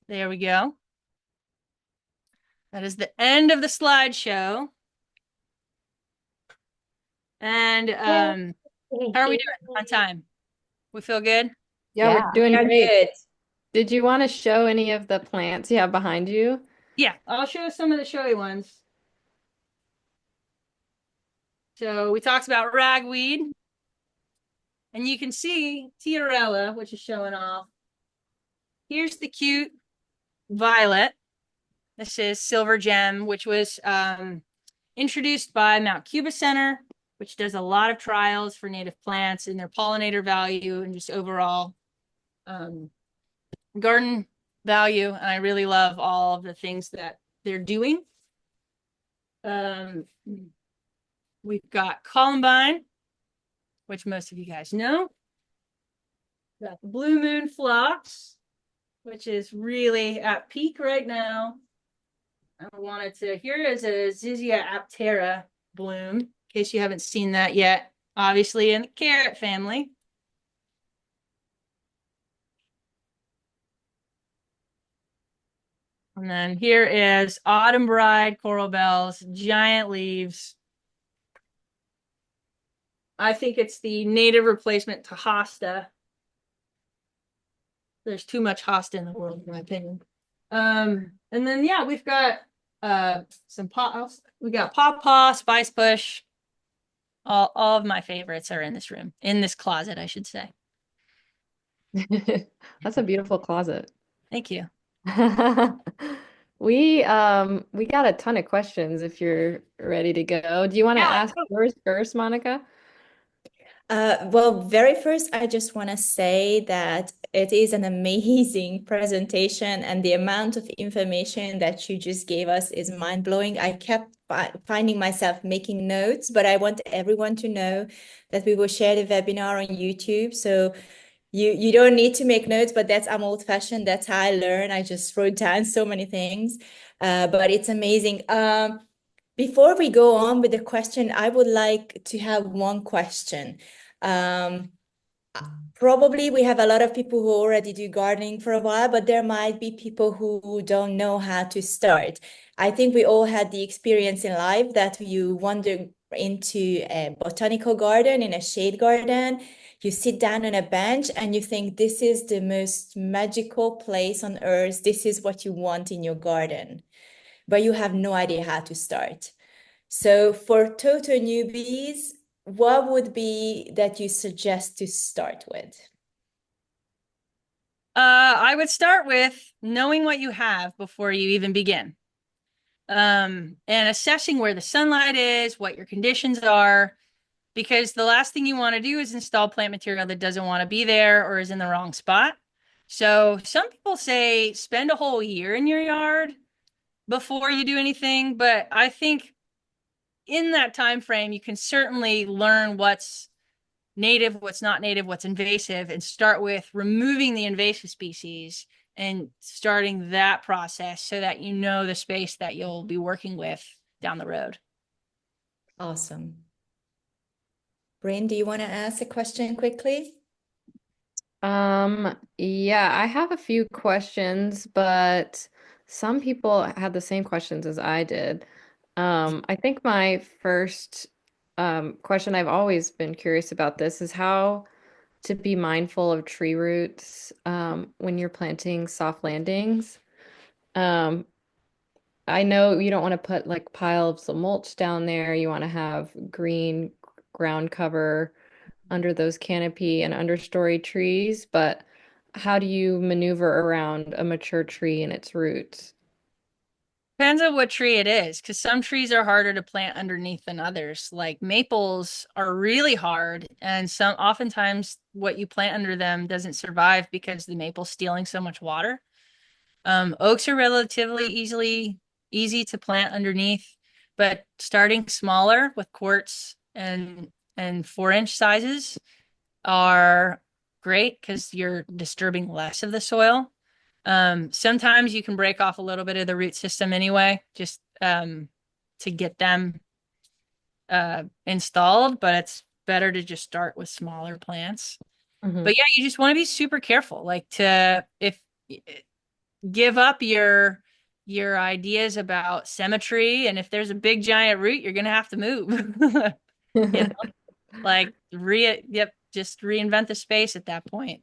There we go. That is the end of the slideshow. And how are we doing on time? We feel good? Yeah, we're doing Yeah, great. good. Did you want to show any of the plants you have behind you? Yeah, I'll show some of the showy ones. So we talked about ragweed. And you can see Tiarella, which is showing off. Here's the cute violet. This is Silver Gem, which was introduced by Mount Cuba Center, which does a lot of trials for native plants and their pollinator value and just overall garden value. And I really love all of the things that they're doing. We've got Columbine, which most of you guys know. Got the Blue Moon Phlox, which is really at peak right now. Here is a Zizia aptera bloom, in case you haven't seen that yet, obviously in the carrot family. And then here is Autumn Bride, Coral Bells, giant leaves. I think it's the native replacement to hosta. There's too much hosta in the world, in my opinion. And then, yeah, we've got some we got pawpaw, spice bush. All of my favorites are in this room, in this closet, I should say. That's a beautiful closet. Thank you. We got a ton of questions if you're ready to go. Do you want to ask yours first, Monica? Well, very first, I just want to say that it is an amazing presentation, and the amount of information that you just gave us is mind-blowing. I kept finding myself making notes, but I want everyone to know that we will share the webinar on YouTube. So you don't need to make notes, but I'm old-fashioned. That's how I learn. I just wrote down so many things, but it's amazing. Before we go on with the question, I would like to have one question. Probably we have a lot of people who already do gardening for a while, but there might be people who don't know how to start. I think we all had the experience in life that you wander into a botanical garden, in a shade garden, you sit down on a bench and you think this is the most magical place on earth. This is what you want in your garden, but you have no idea how to start. So for total newbies, what would be that you suggest to start with? I would start with knowing what you have before you even begin. And assessing where the sunlight is, what your conditions are, because the last thing you want to do is install plant material that doesn't want to be there or is in the wrong spot. So some people say spend a whole year in your yard before you do anything, but I think in that time frame you can certainly learn what's native, what's not native, what's invasive, and start with removing the invasive species and starting that process so that you know the space that you'll be working with down the road. Awesome. Bryn, do you want to ask a question quickly? Yeah, I have a few questions, but some people had the same questions as I did. I think my first question, I've always been curious about this, is how to be mindful of tree roots when you're planting soft landings. Um, I know you don't want to put like piles of mulch down there. You want to have green ground cover under those canopy and understory trees, but how do you maneuver around a mature tree and its roots? Depends on what tree it is, because some trees are harder to plant underneath than others. Like maples are really hard, and oftentimes what you plant under them doesn't survive because the maple's stealing so much water. Oaks are relatively easy to plant underneath. but starting smaller with quartz and 4-inch sizes are great because you're disturbing less of the soil. Sometimes you can break off a little bit of the root system anyway, just to get them installed, but it's better to just start with smaller plants. Mhm. But yeah, you just want to be super careful, like to if give up your ideas about symmetry, and if there's a big giant root, you're gonna have to move. You know, like just reinvent the space at that point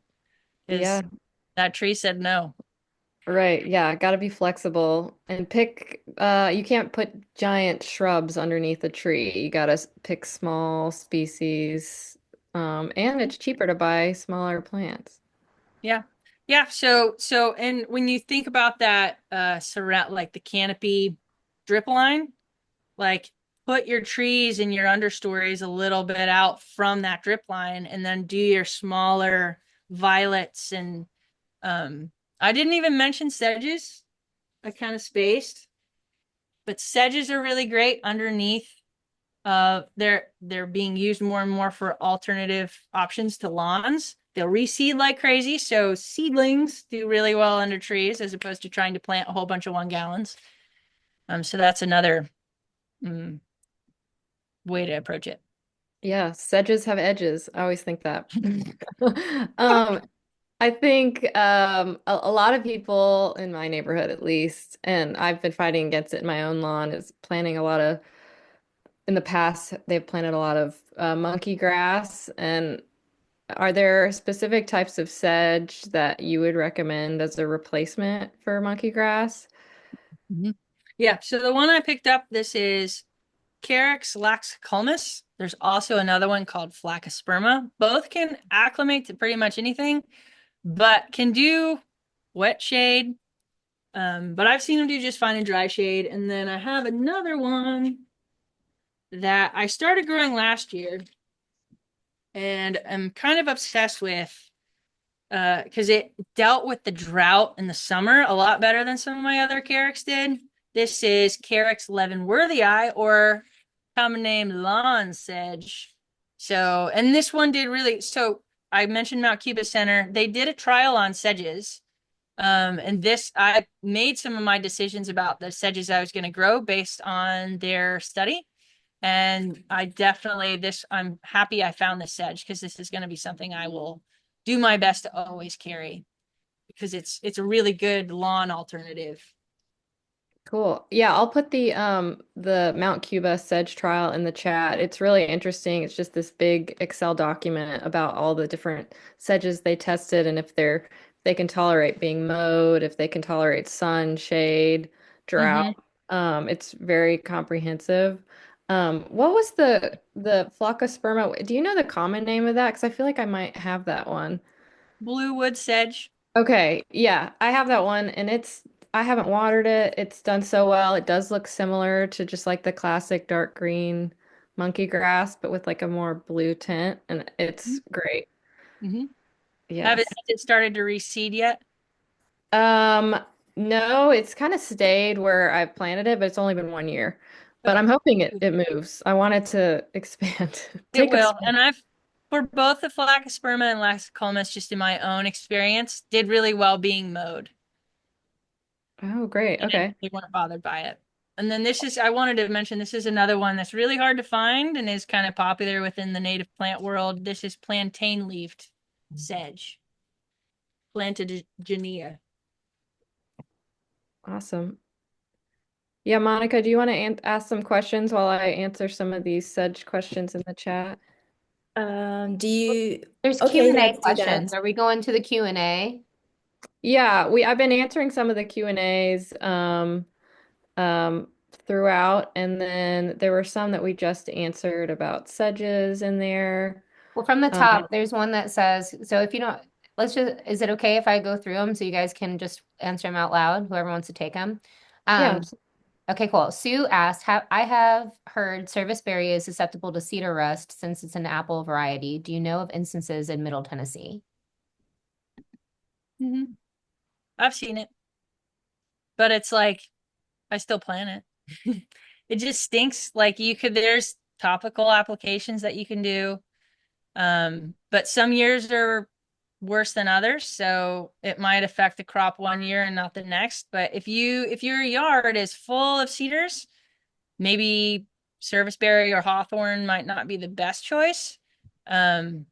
because Yeah, that tree said no. right. Yeah, got to be flexible and pick you can't put giant shrubs underneath a tree. You got to pick small species. And it's cheaper to buy smaller plants. Yeah. Yeah. So and when you think about that surround like the canopy drip line, like put your trees and your understories a little bit out from that drip line and then do your smaller violets and I didn't even mention sedges. I kind of spaced, but sedges are really great underneath. They're being used more and more for alternative options to lawns. They'll reseed like crazy, so seedlings do really well under trees as opposed to trying to plant a whole bunch of 1 gallons. So that's another um, way to approach it. Yeah, sedges have edges. I always think that. Um, I think a lot of people in my neighborhood, at least, and I've been fighting against it in my own lawn, is planting a lot of, in the past, they've planted a lot of monkey grass. And are there specific types of sedge that you would recommend as a replacement for monkey grass? Mhm. Yeah, so the one I picked up, this is Carex laxculmus. There's also another one called Flacosperma. Both can acclimate to pretty much anything, but can do wet shade. But I've seen them do just fine in dry shade. And then I have another one that I started growing last year and I'm kind of obsessed with because it dealt with the drought in the summer a lot better than some of my other Carex did. This is Carex Leavenworthii, or common name lawn sedge. So, and this one did really, so I mentioned Mount Cuba Center. They did a trial on sedges. And this, I made some of my decisions about the sedges I was going to grow based on their study. And I'm happy I found this sedge because this is going to be something I will do my best to always carry because it's a really good lawn alternative. Cool. Yeah, I'll put the Mount Cuba sedge trial in the chat. It's really interesting. It's just this big Excel document about all the different sedges they tested and if they can tolerate being mowed, if they can tolerate sun, shade, drought. Mm-hmm. It's very comprehensive. What was the Flocosperma? Do you know the common name of that? Because I feel like I might have that one. Blue wood sedge. Okay, yeah, I have that one and I haven't watered it. It's done so well. It does look similar to just like the classic dark green monkey grass, but with like a more blue tint, and it's great. Mm-hmm. Yes. Has it started to reseed yet? Um, no, it's kind of stayed where I've planted it, but it's only been 1 year. But Okay. I'm hoping it moves. I want it to expand. It Take a will. And I've, for both the Flacosperma and Laxicolmus, just in my own experience, did really well being mowed. Oh, great. And Okay. they weren't bothered by it. And then I wanted to mention, this is another one that's really hard to find and is kind of popular within the native plant world. This is plantain-leaved sedge, Plantagenea. Awesome. Yeah, Monica, do you want to ask some questions while I answer some of these sedge questions in the chat? Do you? There's Okay, Q&A let's do questions. that. Are we going to the Q&A? Yeah, I've been answering some of the Q&As throughout, and then there were some that we just answered about sedges in there. Well, from the Um, top, there's one that says, so if you don't, is it okay if I go through them so you guys can just answer them out loud, whoever wants to take them? yeah, Okay, cool. Sue asked, I have heard serviceberry is susceptible to cedar rust since it's an apple variety. Do you know of instances in Middle Tennessee? Mm-hmm. I've seen it, but it's like I still plant it. it just stinks. Like there's topical applications that you can do. But some years are worse than others, so it might affect the crop one year and not the next. But if your yard is full of cedars, maybe serviceberry or hawthorn might not be the best choice. Um,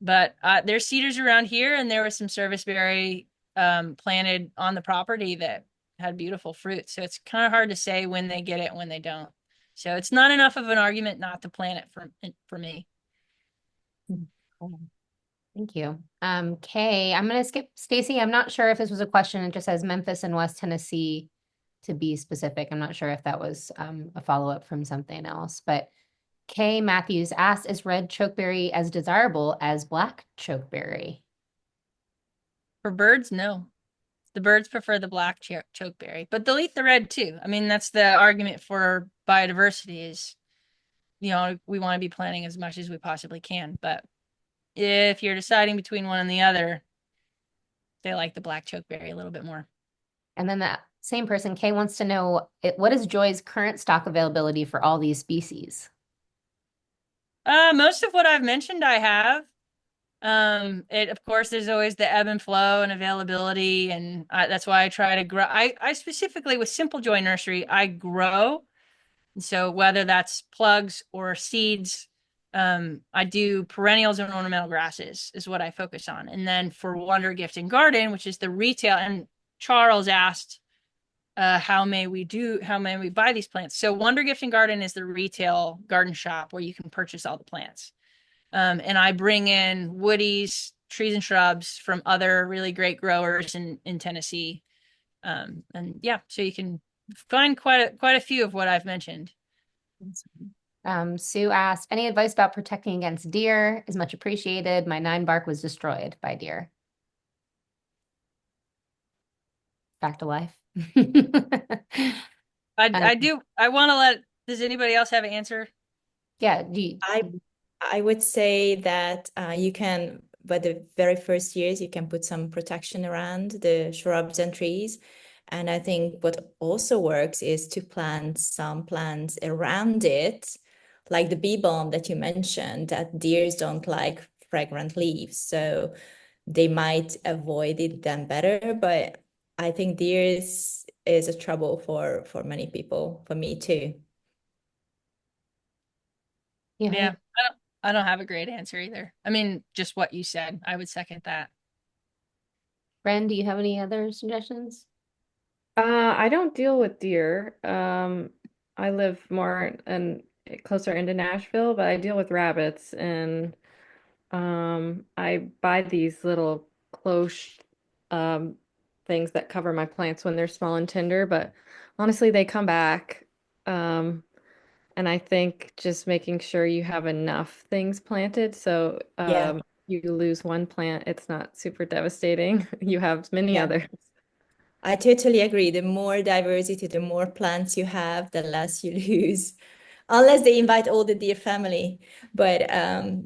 but there's cedars around here, and there was some serviceberry planted on the property that had beautiful fruit. So it's kind of hard to say when they get it and when they don't. So it's not enough of an argument not to plant it for me. Cool. Thank you. Kay, I'm gonna skip Stacy. I'm not sure if this was a question. It just says Memphis and West Tennessee to be specific. I'm not sure if that was a follow-up from something else, but Kay Matthews asked, is red chokeberry as desirable as black chokeberry? For birds, no. The birds prefer the black chokeberry, but they'll eat the red too. I mean, that's the argument for biodiversity is, we want to be planting as much as we possibly can. But if you're deciding between one and the other, they like the black chokeberry a little bit more. And then that same person, Kay, wants to know, what is Joy's current stock availability for all these species? Most of what I've mentioned, I have. Of course, there's always the ebb and flow and availability, and that's why I try to grow. I specifically with Simple Joy Nursery, I grow. And so whether that's plugs or seeds, I do perennials and ornamental grasses is what I focus on. And then for Wonder Gift and Garden, which is the retail, and Charles asked, how may we buy these plants? So Wonder Gift and Garden is the retail garden shop where you can purchase all the plants. And I bring in woodies, trees and shrubs from other really great growers in Tennessee. And yeah, so you can find quite a few of what I've mentioned. Sue asked, any advice about protecting against deer is much appreciated. My 9 bark was destroyed by deer. Back to life. I want to does anybody else have an answer? Yeah. I would say that you can, but the very first years, you can put some protection around the shrubs and trees. And I think what also works is to plant some plants around it, like the bee balm that you mentioned, that deers don't like fragrant leaves. So they might avoid it then better. But I think deers is a trouble for many people, for me too. Yeah. I don't have a great answer either. I mean, just what you said. I would second that. Bren, do you have any other suggestions? I don't deal with deer. I live more and closer into Nashville, but I deal with rabbits, and I buy these little cloche things that cover my plants when they're small and tender, but honestly, they come back. And I think just making sure you have enough things planted so Yeah. you lose one plant, it's not super devastating. You have many Yeah. others. I totally agree. The more diversity, the more plants you have, the less you lose. Unless they invite all the deer family. But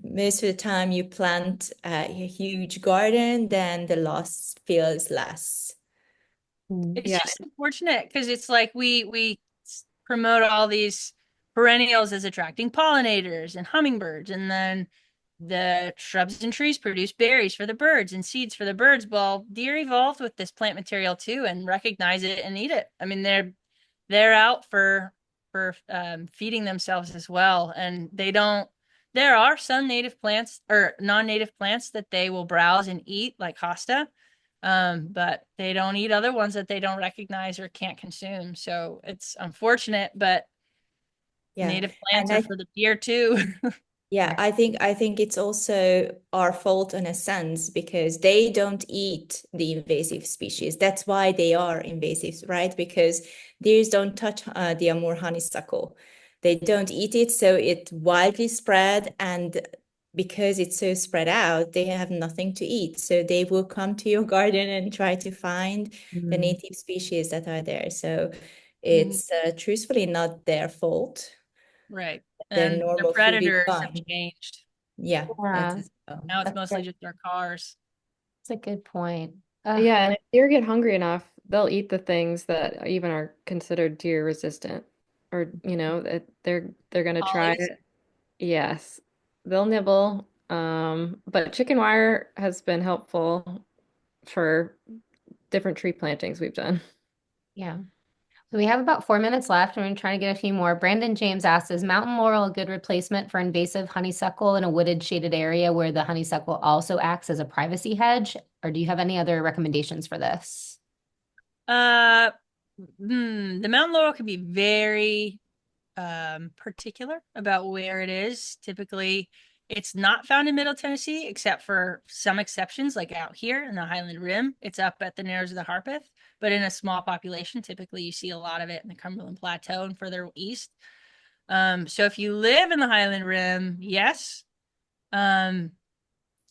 most of the time you plant a huge garden, then the loss feels less. It's Yeah. just unfortunate because it's like we promote all these perennials as attracting pollinators and hummingbirds, and then the shrubs and trees produce berries for the birds and seeds for the birds. Well, deer evolved with this plant material too and recognize it and eat it. I mean, they're out for feeding themselves as well, and they don't. There are some native plants or non-native plants that they will browse and eat, like hosta, but they don't eat other ones that they don't recognize or can't consume. So it's unfortunate, but Yeah. native plants And are for the deer too. yeah, I think it's also our fault in a sense because they don't eat the invasive species. That's why they are invasive, right? Because deers don't touch the Amur honeysuckle. They don't eat it, so it widely spread, and because it's so spread out, they have nothing to eat. So they will come to your garden and try to find the native species that are there. So it's truthfully not their fault. Right. Their And the normal food is predators have gone. changed. Yeah, Yeah, that's well. Now it's that's mostly just our cars. a good point. Yeah, and if deer get hungry enough, they'll eat the things that even are considered deer resistant or they're gonna try Ollies. it. Yes, they'll nibble. But chicken wire has been helpful for different tree plantings we've done. Yeah. So we have about 4 minutes left, and we're trying to get a few more. Brandon James asks, is mountain laurel a good replacement for invasive honeysuckle in a wooded shaded area where the honeysuckle also acts as a privacy hedge? Or do you have any other recommendations for this? Uh, the mountain laurel can be very particular about where it is. Typically, it's not found in Middle Tennessee, except for some exceptions, like out here in the Highland Rim. It's up at the Narrows of the Harpeth, but in a small population, typically you see a lot of it in the Cumberland Plateau and further east. So if you live in the Highland Rim, yes, I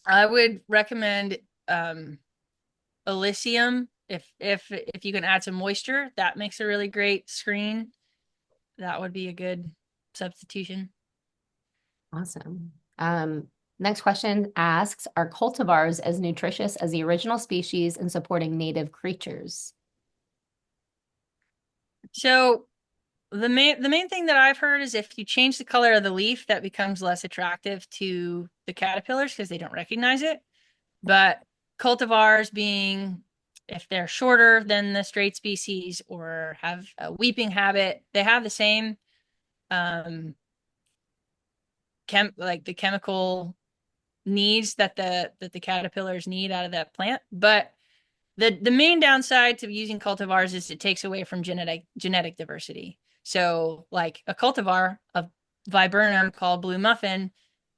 would recommend Elysium. If you can add some moisture, that makes a really great screen. That would be a good substitution. Awesome. Next question asks, are cultivars as nutritious as the original species in supporting native creatures? So the main thing that I've heard is if you change the color of the leaf, that becomes less attractive to the caterpillars because they don't recognize it. But cultivars being, if they're shorter than the straight species or have a weeping habit, they have the same like the chemical needs that the caterpillars need out of that plant. But the main downside to using cultivars is it takes away from genetic diversity. So like a cultivar of viburnum called Blue Muffin,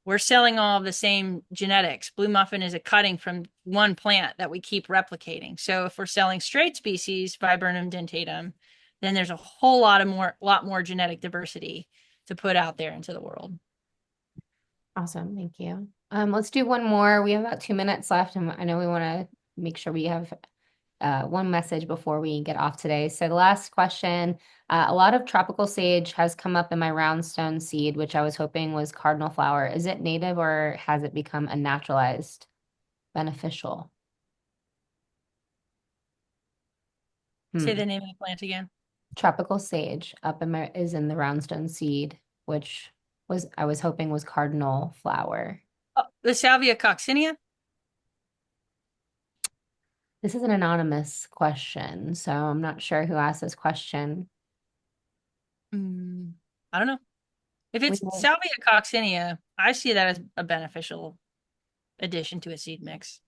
we're selling all of the same genetics. Blue Muffin is a cutting from one plant that we keep replicating. So if we're selling straight species, Viburnum dentatum, then there's a whole lot more genetic diversity to put out there into the world. Awesome. Thank you. Let's do one more. We have about 2 minutes left, and I know we want to make sure we have one message before we get off today. So the last question, a lot of tropical sage has come up in my roundstone seed, which I was hoping was cardinal flower. Is it native or has it become a naturalized beneficial? Say the name of the plant again. Tropical sage up in my is in the roundstone seed, which I was hoping was cardinal flower. Oh, the Salvia coccinea. This is an anonymous question, so I'm not sure who asked this question. I don't know. If We it's Salvia coccinea, I see that as a beneficial addition to a seed mix.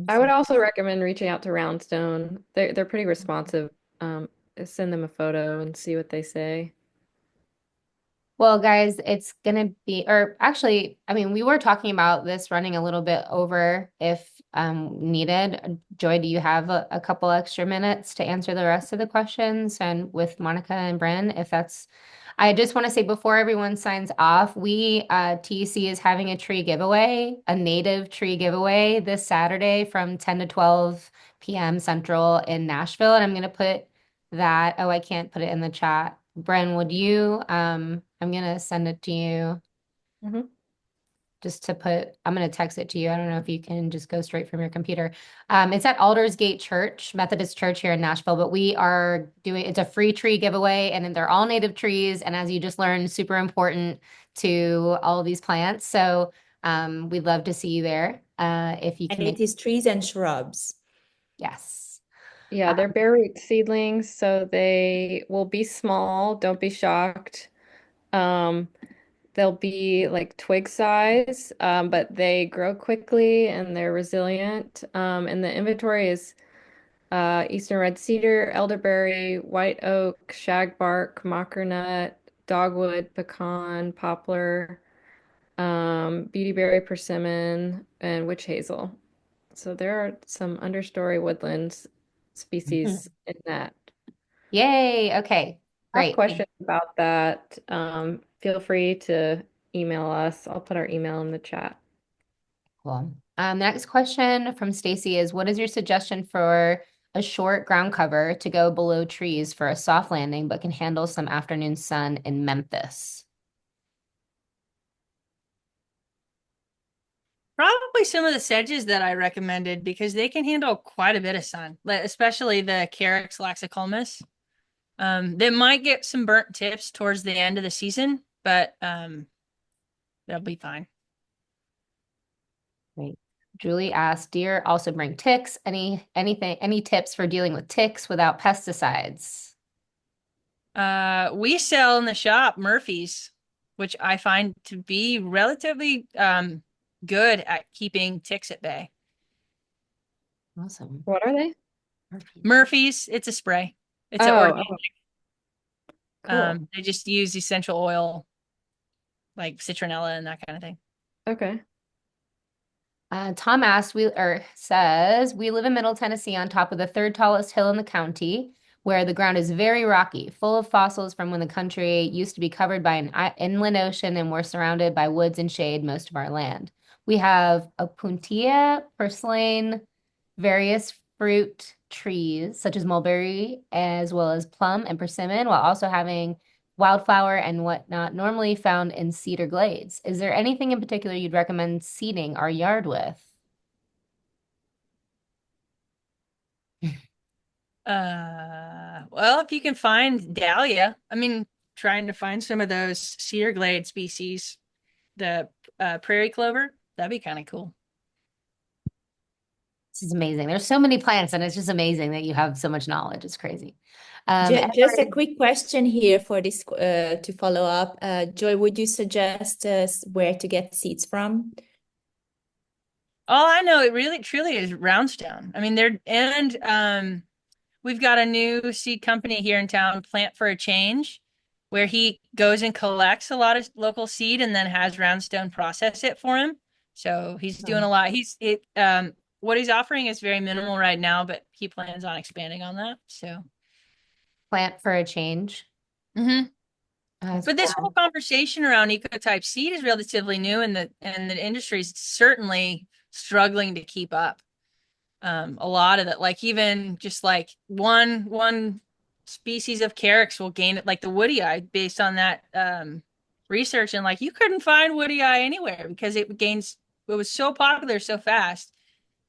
I would also recommend reaching out to Roundstone. They're pretty responsive. Send them a photo and see what they say. Well, guys, it's gonna be, or actually, I mean, we were talking about this running a little bit over if needed. Joy, do you have a couple extra minutes to answer the rest of the questions? And with Monica and Bren, if that's, I just want to say before everyone signs off, TEC is having a tree giveaway, a native tree giveaway this Saturday from 10 to 12 p.m. Central in Nashville. And I'm gonna put that, oh, I can't put it in the chat. Bren, would you, I'm gonna send it to you just to put, I'm gonna text it to you. I don't know if you can just go straight from your computer. It's at Aldersgate Church, Methodist Church here in Nashville, but we are doing, it's a free tree giveaway and they're all native trees. And as you just learned, super important to all of these plants. So we'd love to see you there. If you can And it is trees and shrubs. Yes. Yeah, they're bare root seedlings, so they will be small. Don't be shocked. Um, they'll be like twig size, but they grow quickly and they're resilient. And the inventory is eastern red cedar, elderberry, white oak, shagbark, mockernut, dogwood, pecan, poplar, beautyberry, persimmon, and witch hazel. So there are some understory woodlands species in that. Yay. Okay. Have Great. questions about that, feel free to email us. I'll put our email in the chat. Cool. The next question from Stacy is, what is your suggestion for a short ground cover to go below trees for a soft landing, but can handle some afternoon sun in Memphis? Probably some of the sedges that I recommended because they can handle quite a bit of sun, especially the Carex laxicolmus. They might get some burnt tips towards the end of the season, but they'll be fine. Great. Julie asked, deer also bring ticks. Any tips for dealing with ticks without pesticides? We sell in the shop Murphy's, which I find to be relatively good at keeping ticks at bay. Awesome. What are they? Murphy's, it's a spray. It's an Oh, organic. cool. They just use essential oil like citronella and that kind of thing. Okay. Tom asked, says, we live in Middle Tennessee on top of the third tallest hill in the county, where the ground is very rocky, full of fossils from when the country used to be covered by an inland ocean, and we're surrounded by woods and shade most of our land. We have opuntia, purslane, various fruit trees such as mulberry, as well as plum and persimmon, while also having wildflower and whatnot normally found in cedar glades. Is there anything in particular you'd recommend seeding our yard with? Well, if you can find dahlia, I mean, trying to find some of those cedar glade species, the prairie clover, that'd be kind of cool. This is amazing. There's so many plants, and it's just amazing that you have so much knowledge. It's crazy. Just a quick question here for this to follow up. Joy, would you suggest where to get seeds from? All I know, it really truly is Roundstone. I mean, we've got a new seed company here in town, Plant for a Change, where he goes and collects a lot of local seed and then has Roundstone process it for him. So he's doing a lot. What he's offering is very minimal right now, but he plans on expanding on that. So Plant for a Change. mm-hmm. But this whole conversation around ecotype seed is relatively new, and the industry is certainly struggling to keep up. A lot of that, like even just like one species of carex will gain it, like the woody eye, based on that research, and like you couldn't find woody eye anywhere because it was so popular so fast.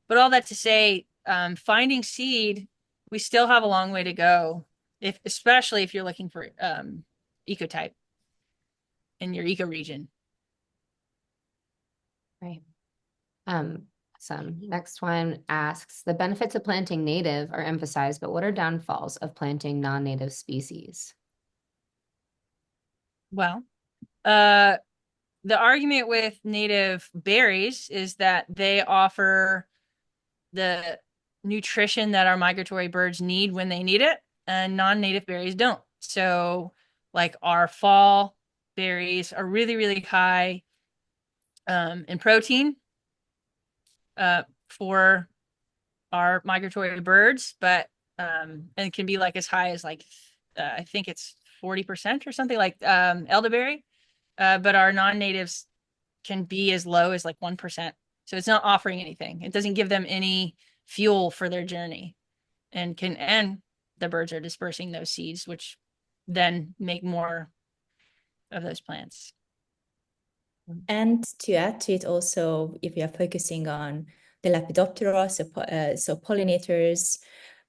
But all that to say, finding seed, we still have a long way to go, especially if you're looking for ecotype in your ecoregion. Right. Next one asks, the benefits of planting native are emphasized, but what are downfalls of planting non-native species? Well, the argument with native berries is that they offer the nutrition that our migratory birds need when they need it, and non-native berries don't. So, like our fall berries are really, really high in protein for our migratory birds, but and it can be like as high as like I think it's 40% or something like elderberry. But our non-natives can be as low as like 1%. So it's not offering anything. It doesn't give them any fuel for their journey, and the birds are dispersing those seeds, which then make more of those plants. And to add to it also, if you are focusing on the Lepidoptera, so pollinators,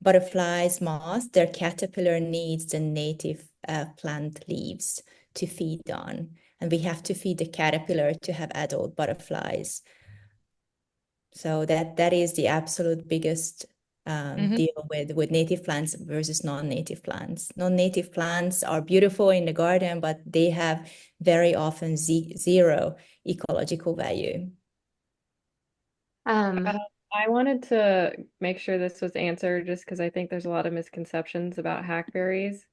butterflies, moths, their caterpillar needs the native plant leaves to feed on. And we have to feed the caterpillar to have adult butterflies. So that is the absolute biggest deal with native plants versus non-native plants. Non-native plants are beautiful in the garden, but they have very often zero ecological value. I wanted to make sure this was answered just because I think there's a lot of misconceptions about hackberries.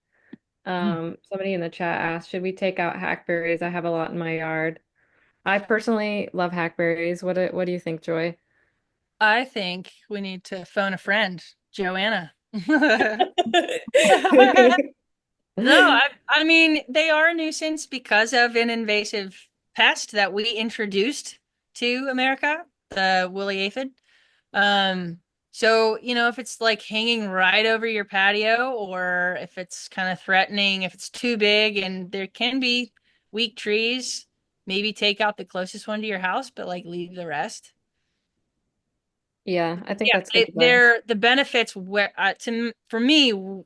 Somebody in the chat asked, should we take out hackberries? I have a lot in my yard. I personally love hackberries. What do you think, Joy? I think we need to phone a friend, Joanna. No, I mean, they are a nuisance because of an invasive pest that we introduced to America, the woolly aphid. So, if it's like hanging right over your patio, or if it's kind of threatening, if it's too big, and there can be weak trees, maybe take out the closest one to your house, but like leave the rest. Yeah, I think Yeah, that's good advice. the benefits for me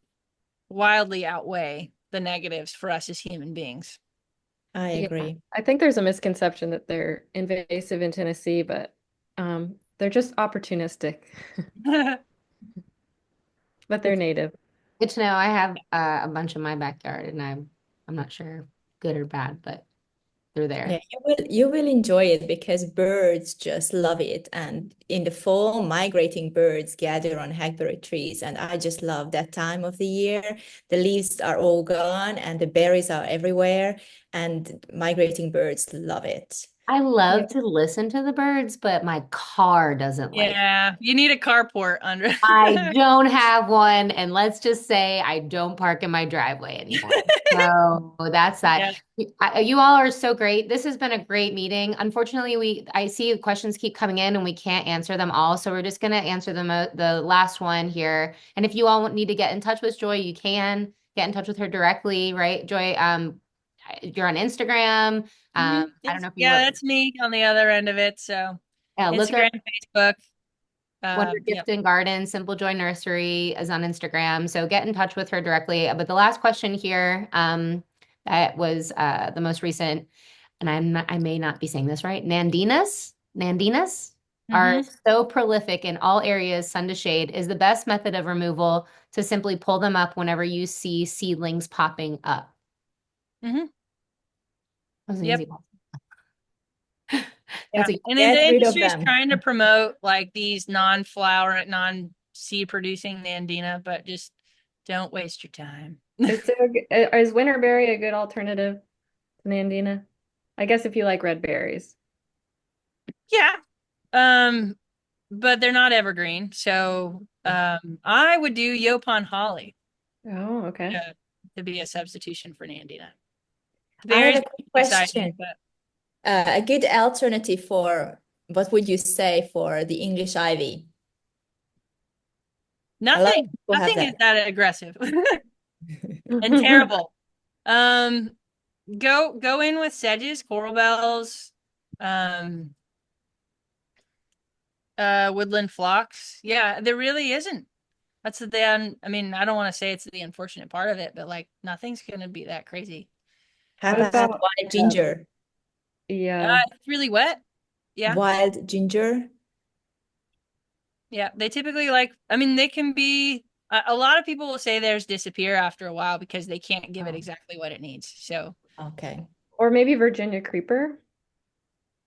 wildly outweigh the negatives for us as human beings. I Yeah, agree. I think there's a misconception that they're invasive in Tennessee, but they're just opportunistic, but they're native. Good to know. I have a bunch in my backyard, and I'm not sure good or bad, but they're Yeah, there. you will enjoy it because birds just love it. And in the fall, migrating birds gather on hackberry trees, and I just love that time of the year. The leaves are all gone and the berries are everywhere, and migrating birds love it. I Yeah. love to listen to the birds, but my car doesn't like. Yeah, you need a carport under. I don't have one, and let's just say I don't park in my driveway anymore. So that's that. Yeah. You all are so great. This has been a great meeting. Unfortunately, I see questions keep coming in, and we can't answer them all. So we're just going to answer the last one here. And if you all need to get in touch with Joy, you can get in touch with her directly, right? Joy, you're on Instagram. I don't know if you Yeah, were. that's me on the other end of it. So Look up Instagram, Facebook. Wonder Yep. Gift and Garden, Simple Joy Nursery is on Instagram. So get in touch with her directly. But the last question here, that was the most recent, and I may not be saying this right. Nandinas are Mm-hmm. so prolific in all areas, sun to shade, is the best method of removal to simply pull them up whenever you see seedlings popping up. Mm-hmm. That was an Yep. easy one. Yeah. That's a And then Get the rid of industry is them. trying to promote like these non-flower, non-seed producing Nandina, but just don't waste your time. Is winterberry a good alternative to Nandina? I guess if you like red berries. Yeah. Um, but they're not evergreen. So I would do Yopon holly Oh, okay. uh, to be a substitution for Nandina. I have Berries a are quick exciting, question. but A good alternative for what would you say for the English ivy? A lot of nothing, people have nothing is that. that aggressive and terrible. Um, go in with sedges, coral bells, um, woodland phlox. Yeah, there really isn't. That's I mean, I don't want to say it's the unfortunate part of it, but like nothing's gonna be that crazy. How What about about wild ginger? yeah. It's really wet. Yeah. Wild ginger? Yeah, they typically like, I mean, they can be, a lot of people will say theirs disappear after a while because they can't give it Oh, exactly what it needs. So, okay. Or maybe Virginia creeper?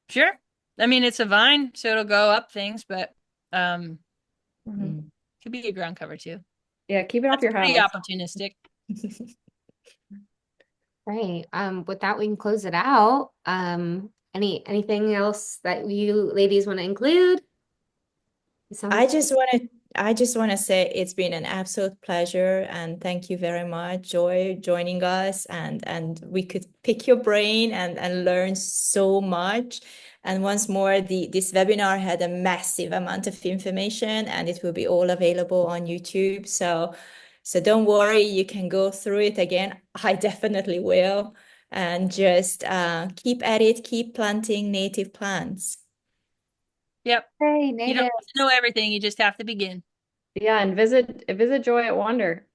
sure. I mean, it's a vine, so it'll go up things, but um, Mhm. Mm. could be a ground cover too. Yeah, keep it off That's your pretty house. opportunistic. Great. With that, we can close it out. Anything else that you ladies want to include? It I sounds just want to I just want to say it's been an absolute pleasure and thank you very much, Joy, joining us and we could pick your brain and learn so much. And once more, this webinar had a massive amount of information and it will be all available on YouTube. So don't worry, you can go through it again. I definitely will. And just keep at it, keep planting native plants. Yep. Hey, You don't native have to know everything, you just have to begin. Yeah, and visit Joy at Wonder.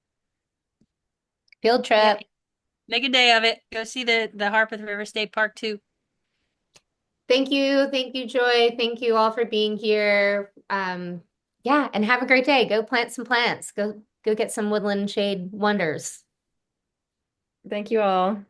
field Yeah. trip. Make a day of it. Go see the Harpeth River State Park too. Thank you, Joy. Thank you all for being here. Yeah, and have a great day. Go plant some plants. Go get some woodland shade wonders. Thank you all.